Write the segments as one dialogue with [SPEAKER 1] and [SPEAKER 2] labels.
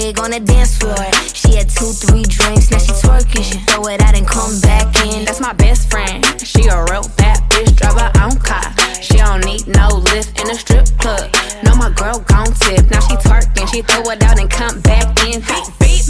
[SPEAKER 1] nig on the dance floor. She had 2, 3 drinks, now she twerking. She throw it out and come back in.
[SPEAKER 2] That's my best friend. She a real bad bitch, drive her own car. She don't need no lift in a strip club. No, my girl gon' tip. Now she twerking, she throw it out and come back in. Beep, beep.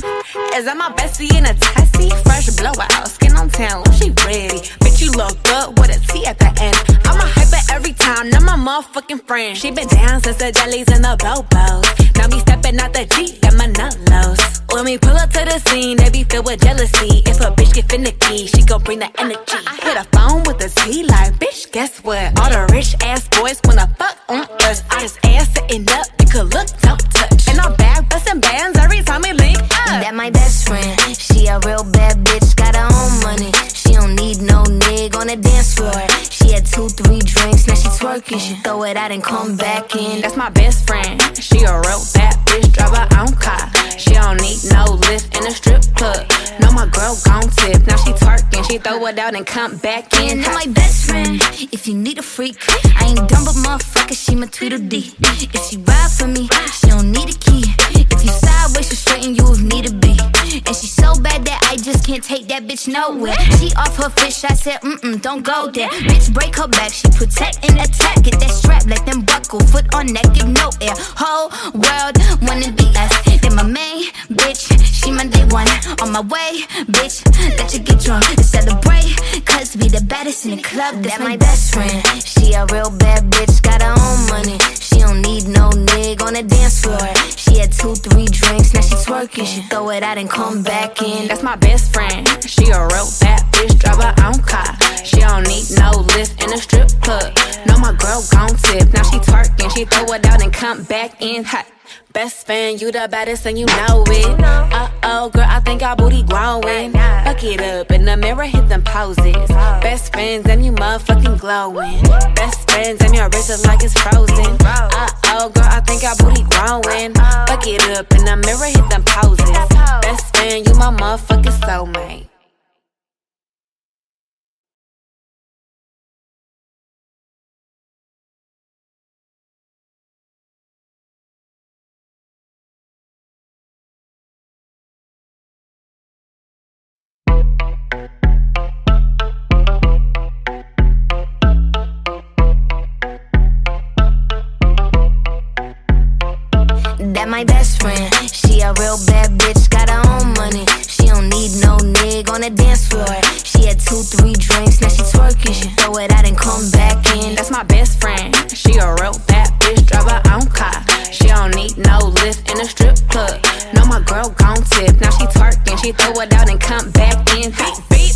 [SPEAKER 2] Is that my bestie in a tessie? Fresh blowout, skin on town, she ready. Bitch, you look good with a T at the end. I'm a hyper every time, now my motherfucking friend. She been down since the jellies and the bobos. Now me stepping out the Jeep, got my nut lows. When we pull up to the scene, they be filled with jealousy. If a bitch get finicky, she gon' bring the energy. I hit a phone with a T like, bitch, guess what? All the rich ass boys wanna fuck on us. I just ass sitting up, you could look, don't touch. And I'm back bustin' bands every time we link up.
[SPEAKER 1] That my best friend, she a real bad bitch, got her own money. She don't need no nig on the dance floor. She had 2, 3 drinks, now she twerking. She throw it out and come back in.
[SPEAKER 2] That's my best friend, she a real bad bitch, drive her own car. She don't need no lift in a strip club. No, my girl gon' tip. Now she twerking, she throw it out and come back in.
[SPEAKER 1] That my best friend, if you need a freak, I ain't dumb but motherfucker, she my Tweedledee. If she ride for me, she don't need a key. If you sideways, she straighten you if need a be. And she so bad that I just can't take that bitch nowhere. She off her fish, I said, don't go there. Bitch, break her back, she protect and attack. Get that strap, let them buckle, foot on neck, give no air. Whole world wanna be us. Then my main bitch, she my day one. On my way, bitch, let you get drunk and celebrate. Cause we the baddest in the club, that's my best friend. She a real bad bitch, got her own money. She don't need no nig on the dance floor. She had 2, 3 drinks, now she twerking. She throw it out and come back in.
[SPEAKER 2] That's my best friend, she a real bad bitch, drive her own car. She don't need no lift in a strip club. No, my girl gon' tip. Now she twerking, she throw it out and come back in hot. Best fan, you the baddest and you know it. Uh-oh, girl, I think our booty growing. Fuck it up, in the mirror, hit them poses. Best friends, and you motherfucking glowing. Best friends, and your wrist is like it's frozen. Uh-oh, girl, I think our booty growing. Fuck it up, in the mirror, hit them poses. Best friend, you my motherfucking soulmate.
[SPEAKER 1] That my best friend, she a real bad bitch, got her own money. She don't need no nig on the dance floor. She had 2, 3 drinks, now she twerking. She throw it out and come back in.
[SPEAKER 2] That's my best friend, she a real bad bitch, drive her own car. She don't need no lift in a strip club. No, my girl gon' tip. Now she twerking, she throw it out and come back in. Beep, beep.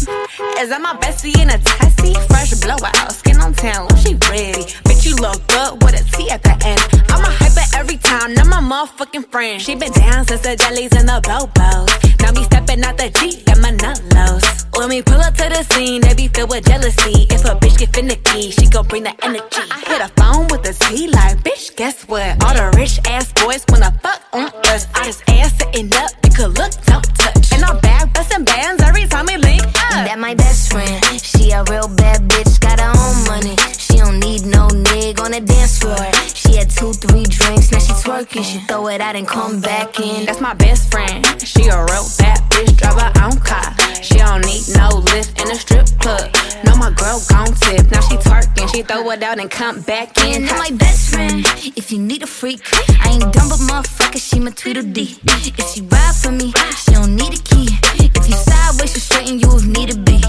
[SPEAKER 2] Is that my bestie in a tessie? Fresh blowout, skin on town, she ready. Bitch, you look good with a T at the end. I'm a hyper every time, now my motherfucking friend. She been down since the jellies and the bobos. Now me stepping out the Jeep, got my nut lows. When we pull up to the scene, they be filled with jealousy. If a bitch get finicky, she gon' bring the energy. I hit a phone with a T like, bitch, guess what? All the rich ass boys wanna fuck on us. I just ass sitting up, you could look, don't touch. And I'm back bustin' bands every time we link up.
[SPEAKER 1] That my best friend, she a real bad bitch, got her own money. She don't need no nig on the dance floor. She had 2, 3 drinks, now she twerking. She throw it out and come back in.
[SPEAKER 2] That's my best friend, she a real bad bitch, drive her own car. She don't need no lift in a strip club. No, my girl gon' tip. Now she twerking, she throw it out and come back in.
[SPEAKER 1] That my best friend, if you need a freak, I ain't dumb but motherfucker, she my Tweedledee. If she ride for me, she don't need a key. If you sideways, she straighten you if need a be.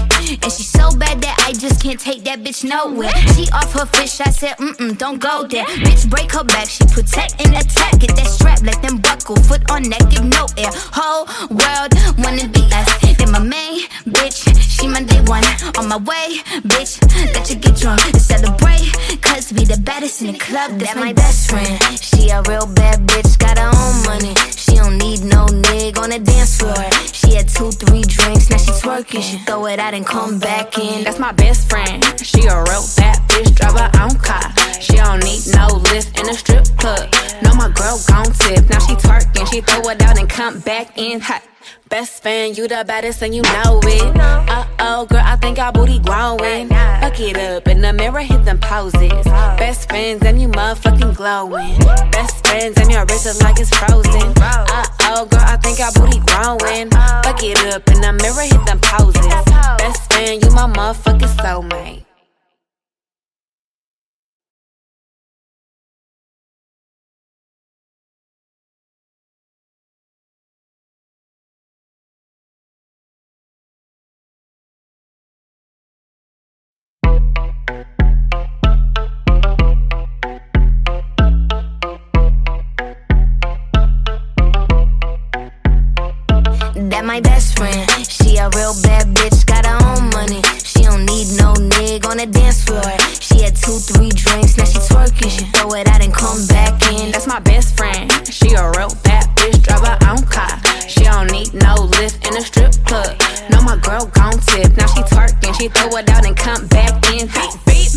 [SPEAKER 1] And she so bad that I just can't take that bitch nowhere. She off her fish, I said, don't go there. Bitch, break her back, she protect and attack. Get that strap, let them buckle, foot on neck, give no air. Whole world wanna be us. Then my main bitch, she my day one. On my way, bitch, let you get drunk and celebrate. Cause we the baddest in the club, that's my best friend. She a real bad bitch, got her own money. She don't need no nig on the dance floor. She had 2, 3 drinks, now she twerking. She throw it out and come back in.
[SPEAKER 2] That's my best friend, she a real bad bitch, drive her own car. She don't need no lift in a strip club. No, my girl gon' tip. Now she twerking, she throw it out and come back in hot. Best fan, you the baddest and you know it. Uh-oh, girl, I think our booty growing. Fuck it up, in the mirror, hit them poses. Best friends and you motherfucking glowing. Best friends and your wrist is like it's frozen. Uh-oh, girl,
[SPEAKER 1] my best friend. She a real bad bitch, got her own money. She don't need no nigga on the dance floor. She had 2-3 drinks, now she twerking. She throw it out and come back in.
[SPEAKER 2] That's my best friend. She a real bad bitch, drive her own car. She don't need no lift in a strip club. No, my girl gon' tip. Now she twerking, she throw it out and come back in. Beep, beep.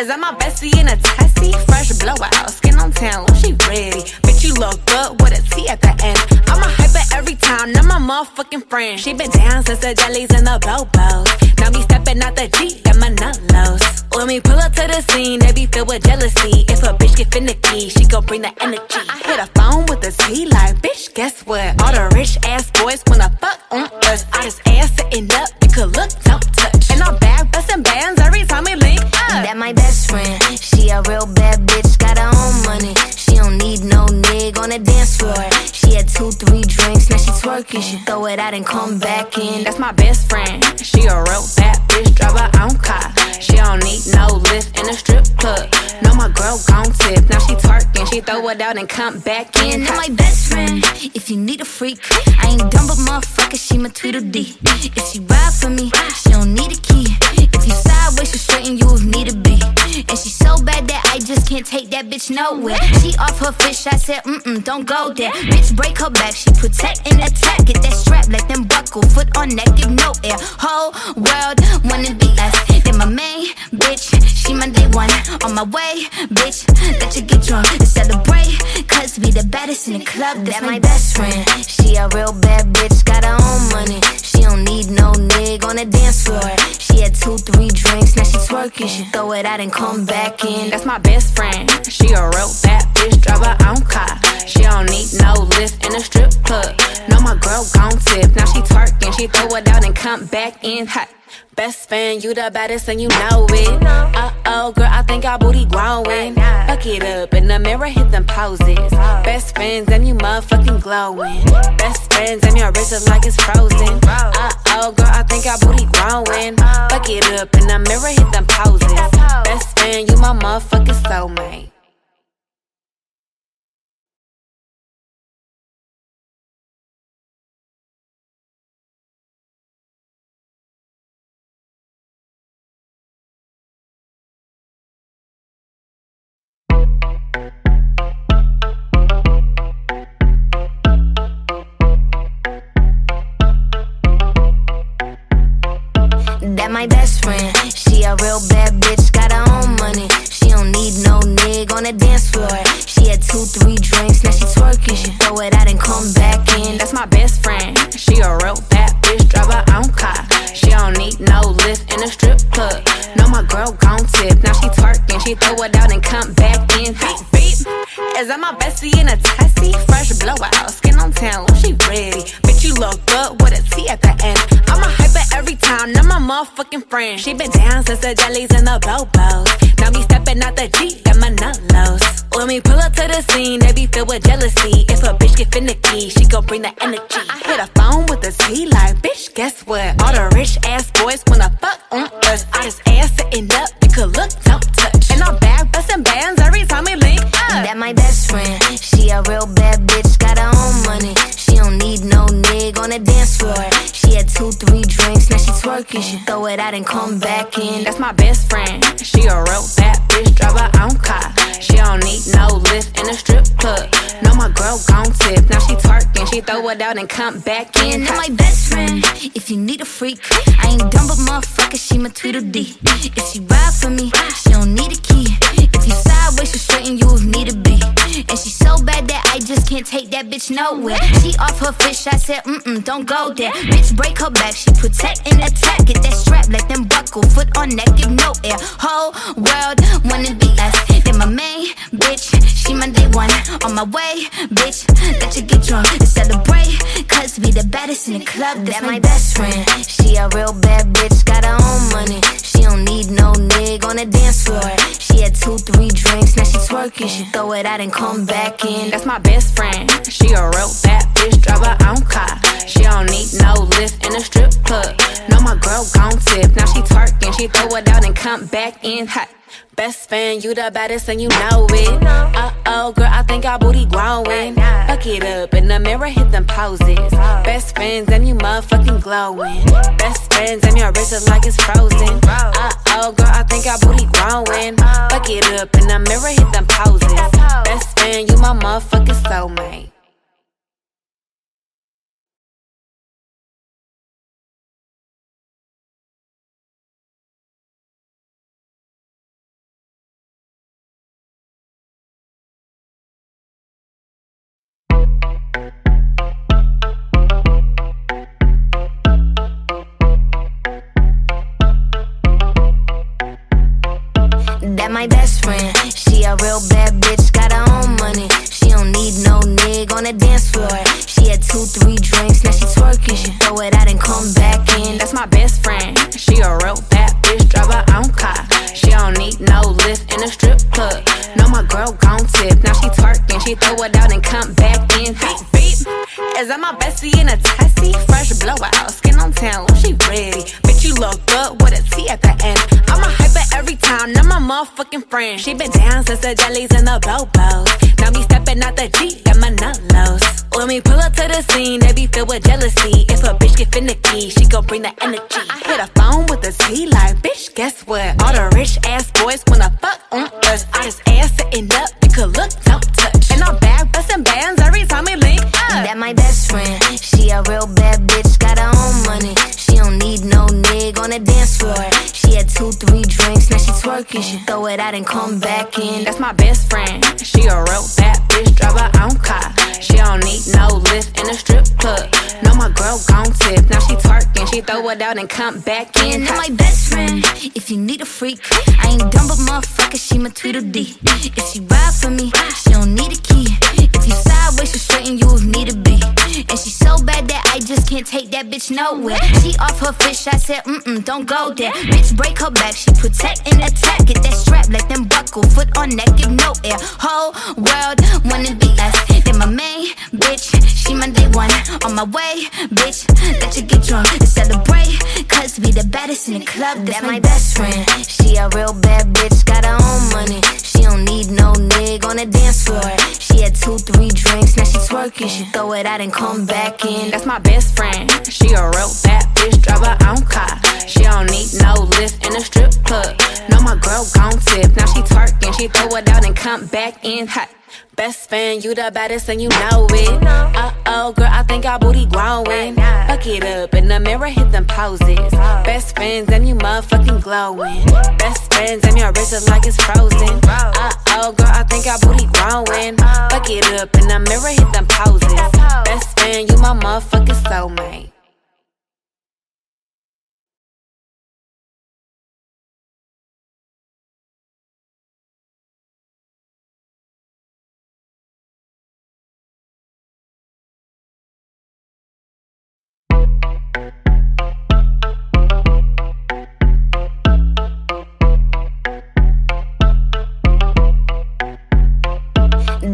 [SPEAKER 2] Is that my bestie in a tessie? Fresh blowout, skin on town, she ready. Bitch, you look good with a T at the end. I'm a hyper every time, now my motherfucking friend. She been down since the jellies and the bobos. Now me stepping out the Jeep, got my nullos. When we pull up to the scene, they be filled with jealousy. If a bitch get finicky, she gon' bring the energy. I hit a phone with a T like, bitch, guess what? All the rich ass boys wanna fuck on us. I just ass sitting up, you could look, don't touch. And I'm back bustin' bands every time we link up.
[SPEAKER 1] That my best friend. She a real bad bitch, got her own money. She don't need no nigga on the dance floor. She had 2-3 drinks, now she twerking. She throw it out and come back in.
[SPEAKER 2] That's my best friend. She a real bad bitch, drive her own car. She don't need no lift in a strip club. No, my girl gon' tip. Now she twerking, she throw it out and come back in.
[SPEAKER 1] That my best friend. If you need a freak, I ain't dumb but motherfucker, she my Tweedledee. If she ride for me, she don't need a key. If you sideways, she straighten you if need to be. And she so bad that I just can't take that bitch nowhere. She off her fish, I said, don't go there. Bitch, break her back, she protect and attack. Get that strap, let them buckle, foot on neck, give no air. Whole world wanna be us. Then my main bitch, she my day one. On my way, bitch, let you get drunk and celebrate. Cause we the baddest in the club, that's my best friend. She a real bad bitch, got her own money. She don't need no nigga on the dance floor. She had 2-3 drinks, now she twerking. She throw it out and come back in.
[SPEAKER 2] That's my best friend. She a real bad bitch, drive her own car. She don't need no lift in a strip club. No, my girl gon' tip. Now she twerking, she throw it out and come back in hot. Best friend, you the baddest and you know it. Uh-oh, girl, I think our booty growing. Fuck it up in the mirror, hit them poses. Best friends, and you motherfucking glowing. Best friends, and your wrist is like it's frozen. Uh-oh, girl, I think our booty growing. Fuck it up in the mirror, hit them poses. Best friend, you my motherfucking soulmate.
[SPEAKER 1] That my best friend. She a real bad bitch, got her own money. She don't need no nigga on the dance floor. She had 2-3 drinks, now she twerking. She throw it out and come back in.
[SPEAKER 2] That's my best friend. She a real bad bitch, drive her own car. She don't need no lift in a strip club. No, my girl gon' tip. Now she twerking, she throw it out and come back in. Beep, beep. Is that my bestie in a tessie? Fresh blowout, skin on town, she ready. Bitch, you look good with a T at the end. I'm a hyper every time, now my motherfucking friend. She been down since the jellies and the bobos. Now me stepping out the Jeep, got my nullos. When we pull up to the scene, they be filled with jealousy. If a bitch get finicky, she gon' bring the energy. I hit a phone with a T like, bitch, guess what? All the rich ass boys wanna fuck on us. I just ass sitting up, you could look, don't touch. And I'm back bustin' bands every time we link up.
[SPEAKER 1] That my best friend. She a real bad bitch, got her own money. She don't need no nigga on the dance floor. She had 2-3 drinks, now she twerking. She throw it out and come back in.
[SPEAKER 2] That's my best friend. She a real bad bitch, drive her own car. She don't need no lift in a strip club. No, my girl gon' tip. Now she twerking, she throw it out and come back in.
[SPEAKER 1] That my best friend. If you need a freak, I ain't dumb but motherfucker, she my Tweedledee. If she ride for me, she don't need a key. If you sideways, she straighten you if need to be. And she so bad that I just can't take that bitch nowhere. She off her fish, I said, don't go there. Bitch, break her back, she protect and attack. Get that strap, let them buckle, foot on neck, give no air. Whole world wanna be us. Then my main bitch, she my day one. On my way, bitch, let you get drunk and celebrate. Cause we the baddest in the club, that's my best friend. She a real bad bitch, got her own money. She don't need no nigga on the dance floor. She had 2-3 drinks, now she twerking. She throw it out and come back in.
[SPEAKER 2] That's my best friend. She a real bad bitch, drive her own car. She don't need no lift in a strip club. No, my girl gon' tip. Now she twerking, she throw it out and come back in hot. Best fan, you the baddest and you know it. Uh-oh, girl, I think our booty growing. Fuck it up in the mirror, hit them poses. Best friends and you motherfucking glowing. Best friends and your wrist is like it's frozen. Uh-oh, girl, I think our booty growing. Fuck it up in the mirror, hit them poses. Best friend, you my motherfucking soulmate.
[SPEAKER 1] That my best friend, she a real bad bitch, got her own money. She don't need no nigga on the dance floor. She had 2-3 drinks, now she twerking. She throw it out and come back in.
[SPEAKER 2] That's my best friend, she a real bad bitch, drive her own car. She don't need no lift in a strip club. No, my girl gon' tip, now she twerking. She throw it out and come back in. Beep, beep. Is that my bestie in a tessie? Fresh blowout, skin on town, she ready. Bitch, you look good with a T at the end. I'm a hyper every time, I'm my motherfucking friend. She been down since the jellies and the bobos. Now me stepping out the Jeep, got my nut lows. When we pull up to the scene, they be filled with jealousy. If a bitch get finicky, she gon' bring the energy. I hit a phone with a T like, bitch, guess what? All the rich ass boys wanna fuck on us. I just ass sitting up, you could look, don't touch. And I'm back bustin' bands every time we link up.
[SPEAKER 1] That my best friend, she a real bad bitch, got her own money. She don't need no nigga on the dance floor. She had 2-3 drinks, now she twerking. She throw it out and come back in.
[SPEAKER 2] That's my best friend, she a real bad bitch, drive her own car. She don't need no lift in a strip club. No, my girl gon' tip, now she twerking. She throw it out and come back in.
[SPEAKER 1] That my best friend, if you need a freak, I ain't dumb but motherfucker, she my Tweedledee. If she ride for me, she don't need a key. If you sideways, she'll straighten you if need to be. And she so bad that I just can't take that bitch nowhere. She off her fish, I said, don't go there. Bitch, break her back, she protect and attack. Get that strap, let them buckle, foot on neck, give no air. Whole world wanna be us. Then my main bitch, she my day one. On my way, bitch, let you get drunk and celebrate. Cause we the baddest in the club, that's my best friend. She a real bad bitch, got her own money. She don't need no nigga on the dance floor. She had 2-3 drinks, now she twerking. She throw it out and come back in.
[SPEAKER 2] That's my best friend, she a real bad bitch, drive her own car. She don't need no lift in a strip club. No, my girl gon' tip, now she twerking. She throw it out and come back in hot. Best fan, you the baddest and you know it. Uh-oh, girl, I think our booty growing. Fuck it up in the mirror, hit them poses. Best friends and you motherfucking glowing. Best friends and your wrist is like it's frozen. Uh-oh, girl, I think our booty growing. Fuck it up in the mirror, hit them poses. Best friend, you my motherfucking soulmate.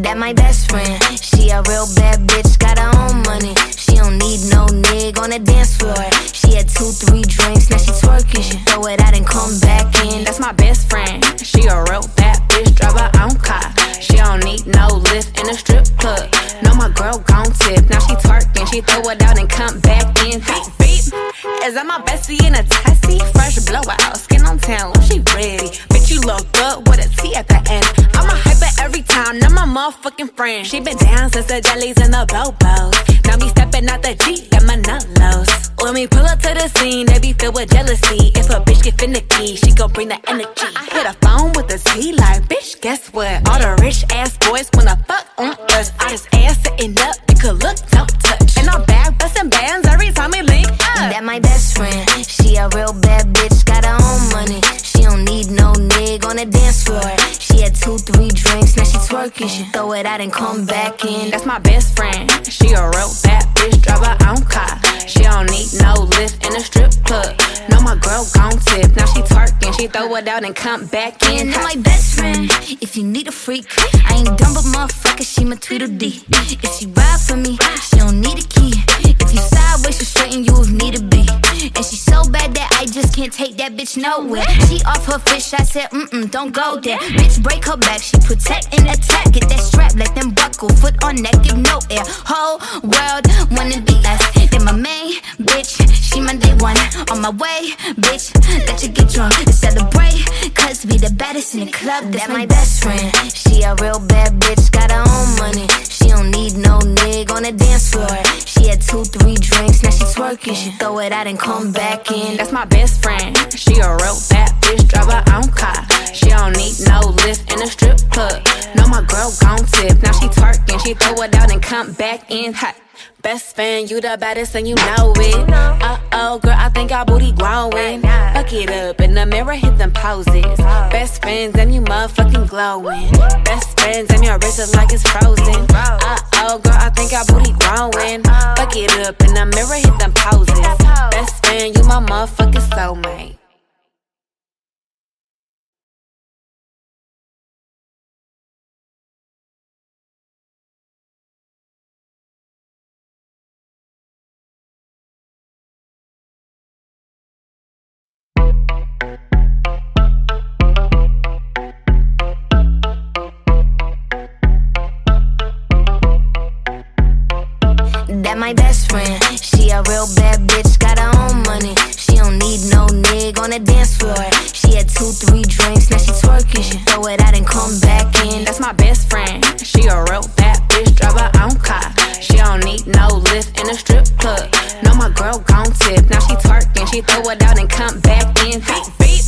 [SPEAKER 1] That my best friend, she a real bad bitch, got her own money. She don't need no nigga on the dance floor. She had 2-3 drinks, now she twerking. She throw it out and come back in.
[SPEAKER 2] That's my best friend, she a real bad bitch, drive her own car. She don't need no lift in a strip club. No, my girl gon' tip, now she twerking. She throw it out and come back in. Beep, beep. Is that my bestie in a tessie? Fresh blowout, skin on town, she ready. Bitch, you look good with a T at the end. I'm a hyper every time, I'm my motherfucking friend. She been down since the jellies and the bobos. Now me stepping out the Jeep, got my nut lows. When we pull up to the scene, they be filled with jealousy. If a bitch get finicky, she gon' bring the energy. I hit a phone with a T like, bitch, guess what? All the rich ass boys wanna fuck on us. I just ass sitting up, you could look, don't touch. And I'm back bustin' bands every time we link up.
[SPEAKER 1] That my best friend, she a real bad bitch, got her own money. She don't need no nigga on the dance floor. She had 2-3 drinks, now she twerking. She throw it out and come back in.
[SPEAKER 2] That's my best friend, she a real bad bitch, drive her own car. She don't need no lift in a strip club. No, my girl gon' tip, now she twerking. She throw it out and come back in.
[SPEAKER 1] That my best friend, if you need a freak, I ain't dumb but motherfucker, she my Tweedledee. If she ride for me, she don't need a key. If you sideways, she'll straighten you if need to be. And she so bad that I just can't take that bitch nowhere. She off her her fish, I said, don't go there. Bitch, break her back, she protect and attack. Get that strap, let them buckle, foot on neck, give no air. Whole world wanna be us. Then my main bitch, she my day one. On my way, bitch, let you get drunk and celebrate. Cause we the baddest in the club, that's my best friend. She a real bad bitch, got her own money. She don't need no nigga on the dance floor. She had 2-3 drinks, now she twerking. She throw it out and come back in.
[SPEAKER 2] That's my best friend. She a real bad bitch, drive her own car. She don't need no lift in a strip club. No, my girl gon' tip. Now she twerking, she throw it out and come back in hot. Best friend, you the baddest and you know it. Uh-oh, girl, I think our booty growing. Fuck it up in the mirror, hit them poses. Best friends and you motherfucking glowing. Best friends and your wrist is like it's frozen. Uh-oh, girl, I think our booty growing. Fuck it up in the mirror, hit them poses. Best friend, you my motherfucking soulmate.
[SPEAKER 1] That my best friend. She a real bad bitch, got her own money. She don't need no nigga on the dance floor. She had 2-3 drinks, now she twerking. She throw it out and come back in.
[SPEAKER 2] That's my best friend. She a real bad bitch, drive her own car. She don't need no lift in a strip club. No, my girl gon' tip. Now she twerking, she throw it out and come back in. Beep, beep.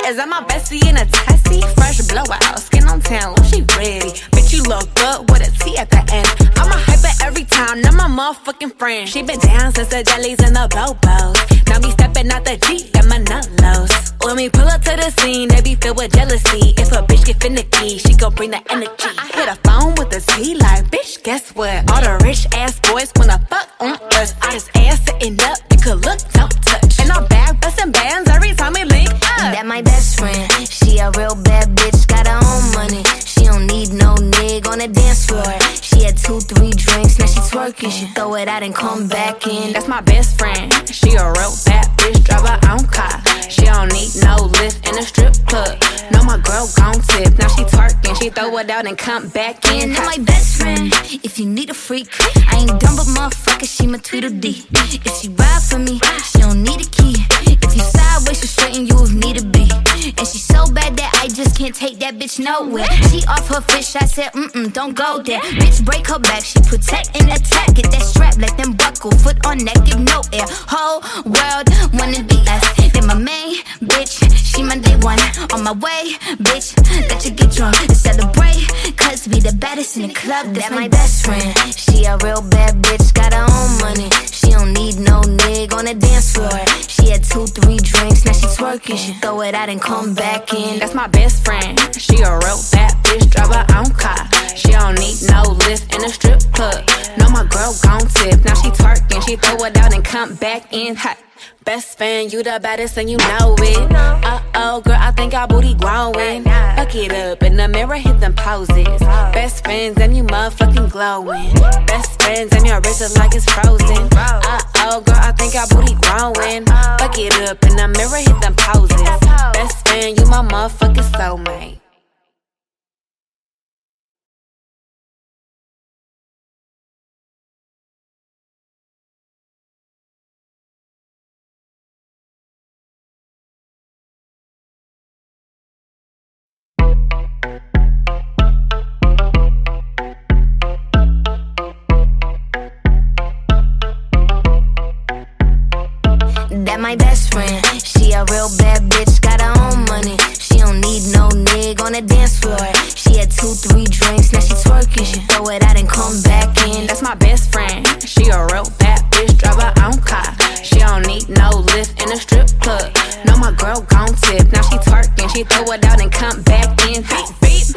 [SPEAKER 2] Is that my bestie in a tessie? Fresh blowout, skin on town, she ready. Bitch, you look good with a T at the end. I'm a hyper every time, now my motherfucking friend. She been down since the jellies and the bobos. Now me stepping out the Jeep, got my nut lows. When we pull up to the scene, they be filled with jealousy. If a bitch get finicky, she gon' bring the energy. I hit a phone with a T like, bitch, guess what? All the rich ass boys wanna fuck on us. All this ass sitting up, you could look, don't touch. And I'm back bustin' bands every time we link up.
[SPEAKER 1] That my best friend. She a real bad bitch, got her own money. She don't need no nigga on the dance floor. She had 2-3 drinks, now she twerking. She throw it out and come back in.
[SPEAKER 2] That's my best friend. She a real bad bitch, drive her own car. She don't need no lift in a strip club. No, my girl gon' tip. Now she twerking, she throw it out and come back in.
[SPEAKER 1] That my best friend. If you need a freak, I ain't dumb but motherfucker, she my Tweedledee. If she ride for me, she don't need a key. If you sideways, she'll straighten you if need to be. And she so bad that I just can't take that bitch nowhere. She off her fish, I said, don't go there. Bitch, break her back, she protect and attack. Get that strap, let them buckle, foot on neck, give no air. Whole world wanna be us. Then my main bitch, she my day one. On my way, bitch, let you get drunk and celebrate. Cause we the baddest in the club, that's my best friend. She a real bad bitch, got her own money. She don't need no nigga on the dance floor. She had 2-3 drinks, now she twerking. She throw it out and come back in.
[SPEAKER 2] That's my best friend. She a real bad bitch, drive her own car. She don't need no lift in a strip club. No, my girl gon' tip. Now she twerking, she throw it out and come back in hot. Best friend, you the baddest and you know it. Uh-oh, girl, I think our booty growing. Fuck it up in the mirror, hit them poses. Best friends and you motherfucking glowing. Best friends and your wrist is like it's frozen. Uh-oh, girl, I think our booty growing. Fuck it up in the mirror, hit them poses. Best friend, you my motherfucking soulmate.
[SPEAKER 1] That my best friend. She a real bad bitch, got her own money. She don't need no nigga on the dance floor. She had 2-3 drinks, now she twerking. She throw it out and come back in.
[SPEAKER 2] That's my best friend. She a real bad bitch, drive her own car. She don't need no lift in a strip club. No, my girl gon' tip. Now she twerking, she throw it out and come back in. Beep, beep.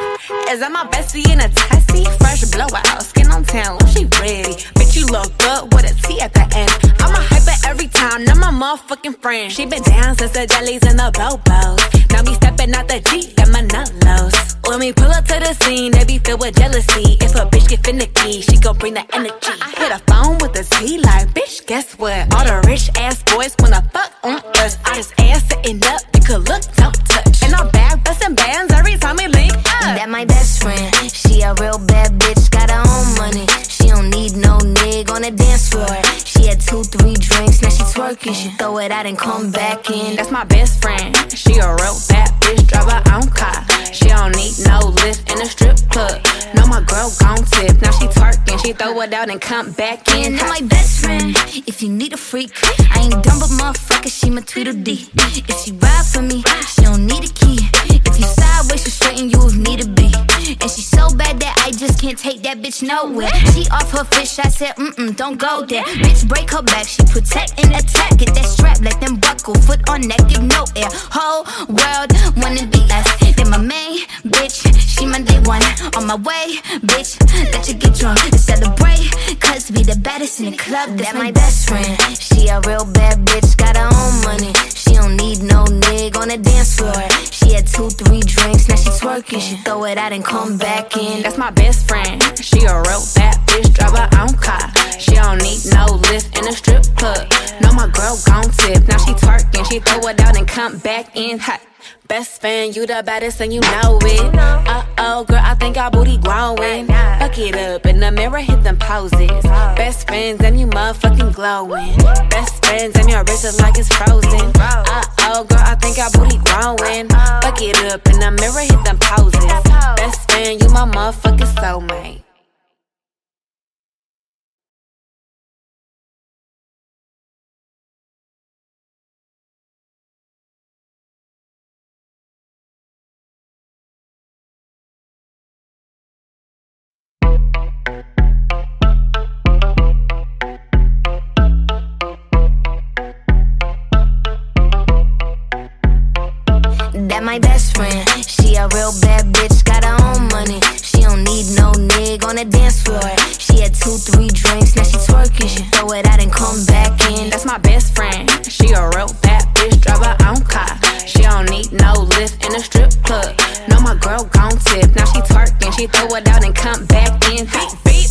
[SPEAKER 2] Is that my bestie in a tessie? Fresh blowout, skin on town, she ready. Bitch, you look good with a T at the end. I'm a hyper every time, now my motherfucking friend. She been down since the jellies and the bobos. Now me stepping out the Jeep, got my nut lows. When we pull up to the scene, they be filled with jealousy. If a bitch get finicky, she gon' bring the energy. I hit a phone with a T like, bitch, guess what? All the rich ass boys wanna fuck on us. All this ass sitting up, you could look, don't touch. And
[SPEAKER 1] She had 2-3 drinks, now she twerking. She throw it out and come back in.
[SPEAKER 2] That's my best friend. She a real bad bitch, drive her own car. She don't need no lift in a strip club. No, my girl gon' tip. Now she twerking, she throw it out and come back in.
[SPEAKER 1] And my best friend, if you need a freak, I ain't dumb but motherfucker, she my Tweedledee. If she ride for me, she don't need a key. If you sideways, she'll straighten you if need to be. And she so bad that I just can't take that bitch nowhere. She off her fish, I said, don't go there. Bitch, break her back, she protect and attack. Get that strap, let them buckle, foot on neck, give no air. Whole world wanna be us. Then my main bitch, she my day one. On my way, bitch, let you get drunk and celebrate. Cause we the baddest in the club, that's my best friend. She a real bad bitch, got her own money. She don't need no nigga on the dance floor. She had 2-3 drinks, now she twerking. She throw it out and come back in.
[SPEAKER 2] That's my best friend. She a real bad bitch, drive her own car. She don't need no lift in a strip club. No, my girl gon' tip. Now she twerking, she throw it out and come back in hot. Best fan, you the baddest and you know it. Uh-oh, girl, I think our booty growing. Fuck it up in the mirror, hit them poses. Best friends and you motherfucking glowing. Best friends and your wrist is like it's frozen. Uh-oh, girl, I think our booty growing. Fuck it up in the mirror, hit them poses. Best friend, you my motherfucking soulmate.
[SPEAKER 1] That my best friend, she a real bad bitch, got her own money. She don't need no nigga on the dance floor. She had 2-3 drinks, now she twerking. She throw it out and come back in.
[SPEAKER 2] That's my best friend. She a real bad bitch, drive her own car. She don't need no lift in a strip club. No, my girl gon' tip. Now she twerking, she throw it out and come back in. Beep, beep.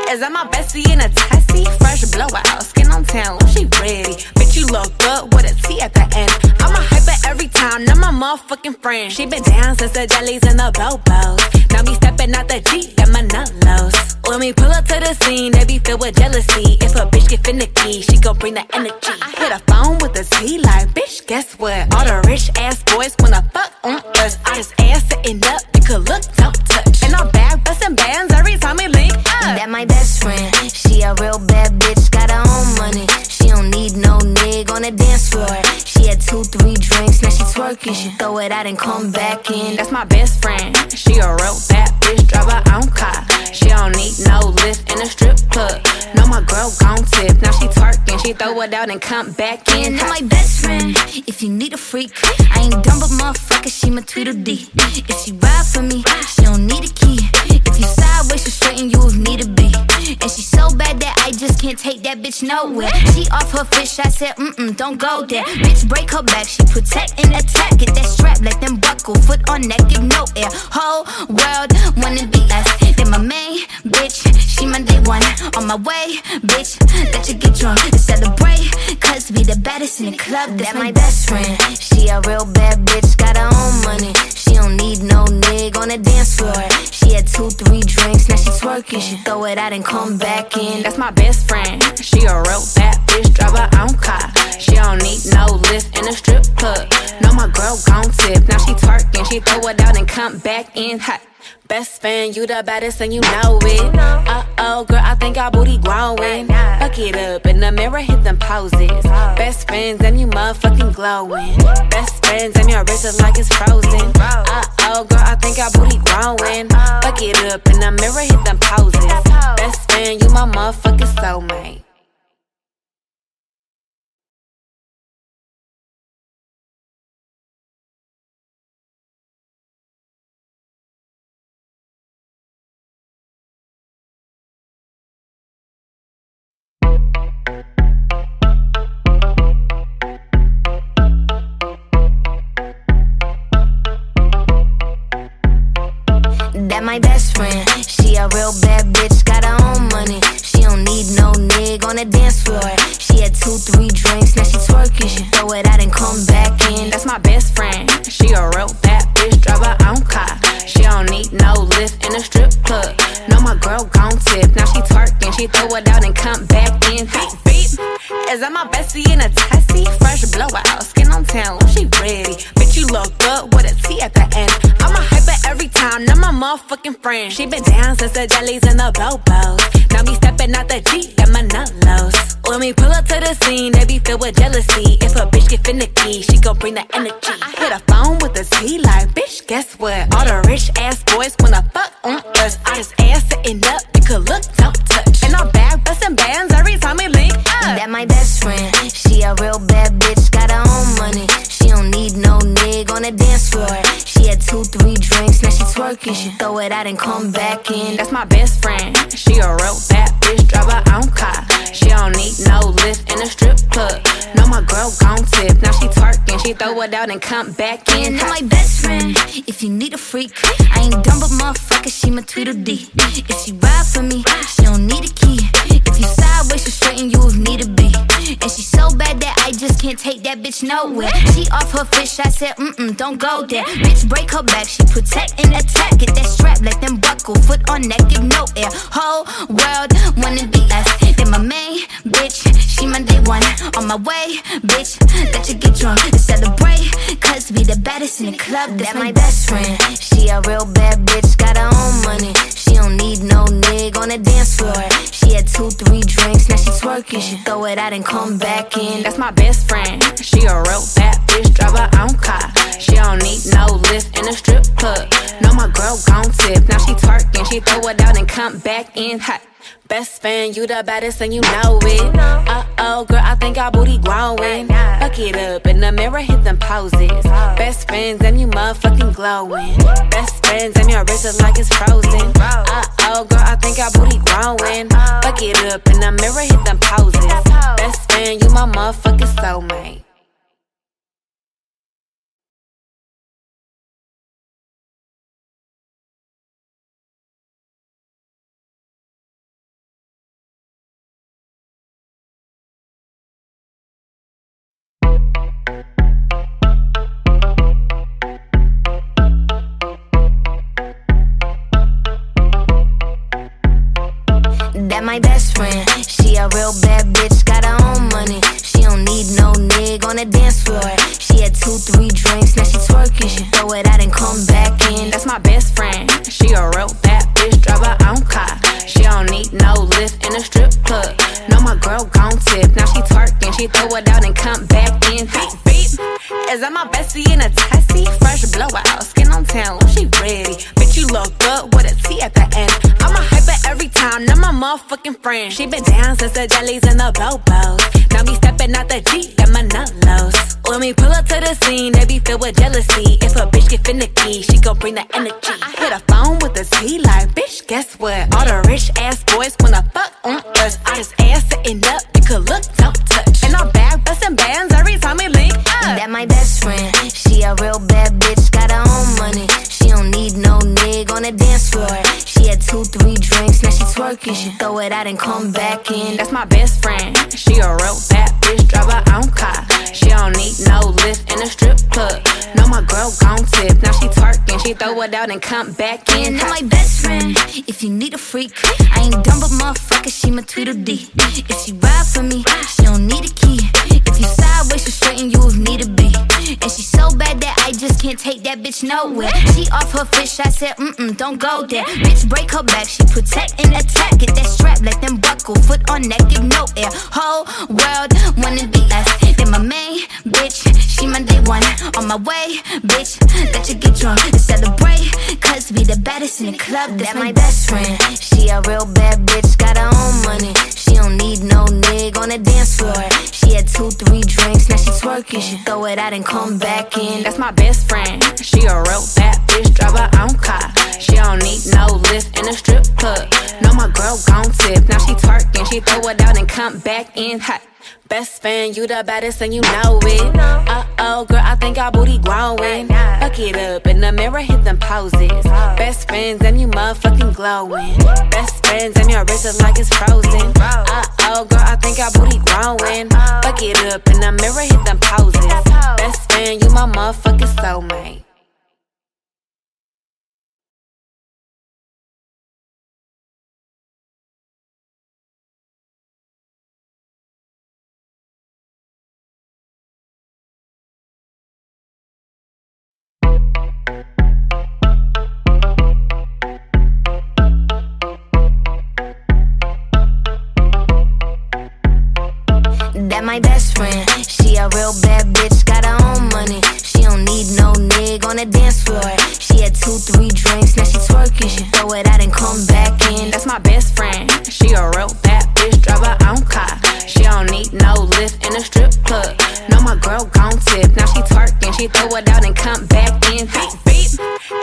[SPEAKER 2] Is that my bestie in a tessie? Fresh blowout, skin on town, she ready. Bitch, you look good with a T at the end. I'm a hyper every time, now my motherfucking friend. She been down since the jellies and the bobos. Now me stepping out the Jeep and my nullos. When we pull up to the scene, they be filled with jealousy. If a bitch get finicky, she gon' bring the energy. I hit a phone with a T like, bitch, guess what? All the rich ass boys wanna fuck on us. I just ass sitting up, you could look, don't touch. And I'm back bustin' bands every time we link up.
[SPEAKER 1] That my best friend, she a real bad bitch, got her own money. She don't need no nigga on the dance floor. She had 2-3 drinks, now she twerking. She throw it out and come back in.
[SPEAKER 2] That's my best friend. She a real bad bitch, drive her own car. She don't need no lift in a strip club. No, my girl gon' tip. Now she twerking, she throw it out and come back in.
[SPEAKER 1] And my best friend, if you need a freak, I ain't dumb but motherfucker, she my Tweedledee. If she ride for me, she don't need a key. If you sideways, she'll straighten you if need to be. And she so bad that I just can't take that bitch nowhere. She off her fish, I said, don't go there. Bitch, break her back, she protect and attack. Get that strap, let them buckle, foot on neck, give no air. Whole world wanna be us. Then my main bitch, she my day one. On my way, bitch, let you get drunk and celebrate. Cause we the baddest in the club, that's my best friend. She a real bad bitch, got her own money. She don't need no nigga on the dance floor. She had 2-3 drinks, now she twerking. She throw it out and come back in.
[SPEAKER 2] That's my best friend. She a real bad bitch, drive her own car. She don't need no lift in a strip club. No, my girl gon' tip. Now she twerking, she throw it out and come back in hot. Best fan, you the baddest and you know it. Uh-oh, girl, I think our booty growing. Fuck it up in the mirror, hit them poses. Best friends and you motherfucking glowing. Best friends and your wrist is like it's frozen. Uh-oh, girl, I think our booty growing. Fuck it up in the mirror, hit them poses. Best friend, you my motherfucking soulmate.
[SPEAKER 1] That my best friend, she a real bad bitch, got her own money. She don't need no nigga on the dance floor. She had 2-3 drinks, now she twerking. She throw it out and come back in.
[SPEAKER 2] That's my best friend. She a real bad bitch, drive her own car. She don't need no lift in a strip club. No, my girl gon' tip. Now she twerking, she throw it out and come back in. Is that my bestie in a tessie? Fresh blowout, skin on town, she ready. Bitch, you look good with a T at the end. I'm a hyper every time, not my motherfucking friend. She been down since the jellies and the bobos. Now me stepping out the Jeep, got my nut lows. When we pull up to the scene, they be filled with jealousy. If a bitch get finicky, she gon' bring the energy. I hit a phone with a T like, bitch, guess what? All the rich ass boys wanna fuck on us. I just ass sitting up, it could look, don't touch. And I'm back bustin' bands every time we link up.
[SPEAKER 1] That my best friend, she a real bad bitch, got her own money. She don't need no nigga on the dance floor. She had 2-3 drinks, now she twerking. She throw it out and come back in.
[SPEAKER 2] That's my best friend, she a real bad bitch, drive her own car. She don't need no lift in a strip club. No, my girl gon' tip, now she twerking. She throw it out and come back in.
[SPEAKER 1] That my best friend, if you need a freak, I ain't dumb but motherfucker, she my Tweedledee. If she ride for me, she don't need a key. If you sideways, she'll straighten you if need to be. And she so bad that I just can't take that bitch nowhere. She off her fish, I said, don't go there. Bitch, break her back, she protect and attack. Get that strap, let them buckle, foot on neck, give no air. Whole world wanna be us. Then my main bitch, she my day one. On my way, bitch, let you get drunk and celebrate. Cause we the baddest in the club, that's my best friend. She a real bad bitch, got her own money. She don't need no nigga on the dance floor. She had 2-3 drinks, now she twerking. She throw it out and come back in.
[SPEAKER 2] That's my best friend, she a real bad bitch, drive her own car. She don't need no lift in a strip club. No, my girl gon' tip, now she twerking. She throw it out and come back in hot. Best friend, you the baddest and you know it. Uh-oh, girl, I think our booty growing. Fuck it up, in the mirror, hit them poses. Best friends, and you motherfucking glowing. Best friends, and your wrist is like it's frozen. Uh-oh, girl, I think our booty growing. Fuck it up, in the mirror, hit them poses. Best friend, you my motherfucking soulmate.
[SPEAKER 1] That my best friend, she a real bad bitch, got her own money. She don't need no nigga on the dance floor. She had 2-3 drinks, now she twerking. She throw it out and come back in.
[SPEAKER 2] That's my best friend, she a real bad bitch, drive her own car. She don't need no lift in a strip club. No, my girl gon' tip, now she twerking. She throw it out and come back in. Beep, beep. Is that my bestie in a tessie? Fresh blowout, skin on town, she ready. Bitch, you look good with a T at the end. I'm a hyper every time, not my motherfucking friend. She been down since the jellies and the bobos. Now me stepping out the Jeep, got my nut lows. When we pull up to the scene, they be filled with jealousy. If a bitch get finicky, she gon' bring the energy. I hit a phone with a T like, bitch, guess what? All the rich ass boys wanna fuck on us. I just ass sitting up, it could look, don't touch. And I'm back bustin' bands every time we link up.
[SPEAKER 1] That my best friend, she a real bad bitch, got her own money. She don't need no nigga on the dance floor. She had 2-3 drinks, now she twerking. She throw it out and come back in.
[SPEAKER 2] That's my best friend, she a real bad bitch, drive her own car. She don't need no lift in a strip club. No, my girl gon' tip, now she twerking. She throw it out and come back in.
[SPEAKER 1] That my best friend, if you need a freak, I ain't dumb but motherfucker, she my Tweedledee. If she ride for me, she don't need a key. If you sideways, she'll straighten you if need to be. And she so bad that I just can't take that bitch nowhere. She off her fish, I said, don't go there. Bitch, break her back, she protect and attack. Get that strap, let them buckle, foot on neck, give no air. Whole world wanna be us. Then my main bitch, she my day one. On my way, bitch, let you get drunk and celebrate. Cause we the baddest in the club, that's my best friend. She a real bad bitch, got her own money. She don't need no nigga on the dance floor. She had 2-3 drinks, now she twerking. She throw it out and come back in.
[SPEAKER 2] That's my best friend, she a real bad bitch, drive her own car. She don't need no lift in a strip club. No, my girl gon' tip, now she twerking. She throw it out and come back in hot. Best friend, you the baddest and you know it. Uh-oh, girl, I think our booty growing. Fuck it up, in the mirror, hit them poses. Best friends, and you motherfucking glowing. Best friends, and your wrist is like it's frozen. Uh-oh, girl, I think our booty growing. Fuck it up, in the mirror, hit them poses. Best friend, you my motherfucking soulmate.
[SPEAKER 1] That my best friend. She a real bad bitch, got her own money. She don't need no nigga on the dance floor. She had 2-3 drinks, now she twerking. She throw it out and come back in.
[SPEAKER 2] That's my best friend. She a real bad bitch, drive her own car. She don't need no lift in a strip club. No, my girl gon' tip. Now she twerking, she throw it out and come back in. Beep, beep.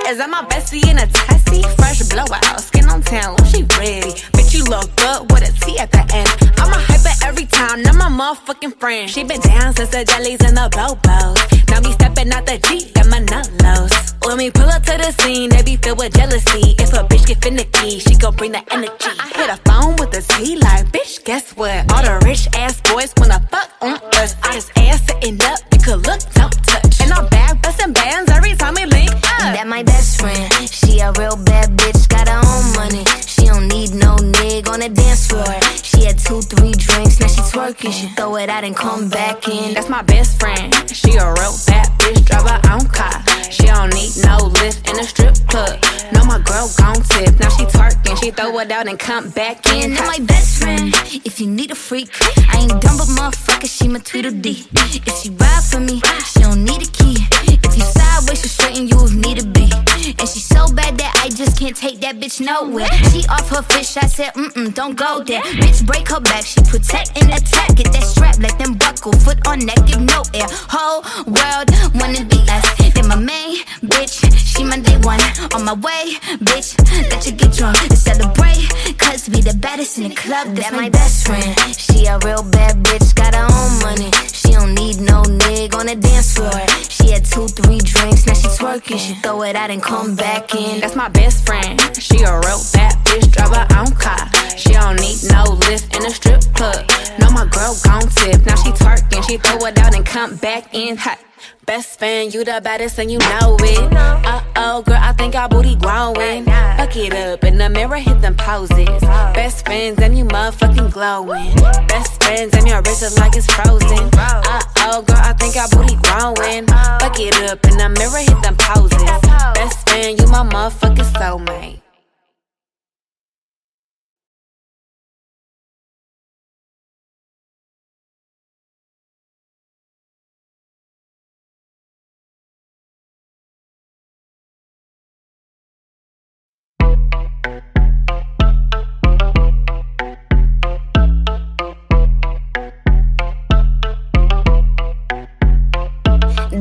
[SPEAKER 2] Is that my bestie in a tessie? Fresh blowout, skin on town, she ready. Bitch, you look good with a T at the end. I'm a hyper every time, not my motherfucking friend. She been down since the jellies and the bobos. Now me stepping out the Jeep, got my nut lows. When we pull up to the scene, they be filled with jealousy. If a bitch get finicky, she gon' bring the energy. I hit a phone with a T like, bitch, guess what? All the rich ass boys wanna fuck on us. I just ass sitting up, you could look, don't touch. And I'm back bustin' bands every time we link up.
[SPEAKER 1] That my best friend. She a real bad bitch, got her own money. She don't need no nigga on the dance floor. She had 2-3 drinks, now she twerking. She throw it out and come back in.
[SPEAKER 2] That's my best friend. She a real bad bitch, drive her own car. She don't need no lift in a strip club. No, my girl gon' tip. Now she twerking, she throw it out and come back in.
[SPEAKER 1] That my best friend. If you need a freak, I ain't dumb but motherfucker, she my Tweedledee. If she ride for me, she don't need a key. If you sideways, she'll straighten you if need to be. And she so bad that I just can't take that bitch nowhere. She off her fish, I said, don't go there. Bitch, break her back, she protect and attack. Get that strap, let them buckle, foot on neck, give no air. Whole world wanna be us. Then my main bitch, she my day one. On my way, bitch, let you get drunk and celebrate. Cause we the baddest in the club, that's my best friend. She a real bad bitch, got her own money. She don't need no nigga on the dance floor. She had 2-3 drinks, now she twerking. She throw it out and come back in.
[SPEAKER 2] That's my best friend. She a real bad bitch, drive her own car. She don't need no lift in a strip club. No, my girl gon' tip. Now she twerking, she throw it out and come back in hot. Best friend, you the baddest and you know it. Uh-oh, girl, I think our booty growing. Fuck it up, in the mirror, hit them poses. Best friends, and you motherfucking glowing. Best friends, and your wrist is like it's frozen. Uh-oh, girl, I think our booty growing. Fuck it up, in the mirror, hit them poses. Best friend, you my motherfucking soulmate.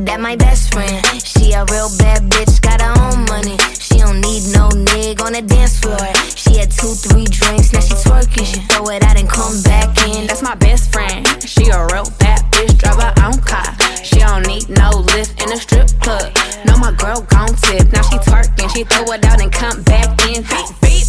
[SPEAKER 1] That my best friend. She a real bad bitch, got her own money. She don't need no nigga on the dance floor. She had 2-3 drinks, now she twerking. She throw it out and come back in.
[SPEAKER 2] That's my best friend. She a real bad bitch, drive her own car. She don't need no lift in a strip club. No, my girl gon' tip. Now she twerking, she throw it out and come back in. Beep, beep.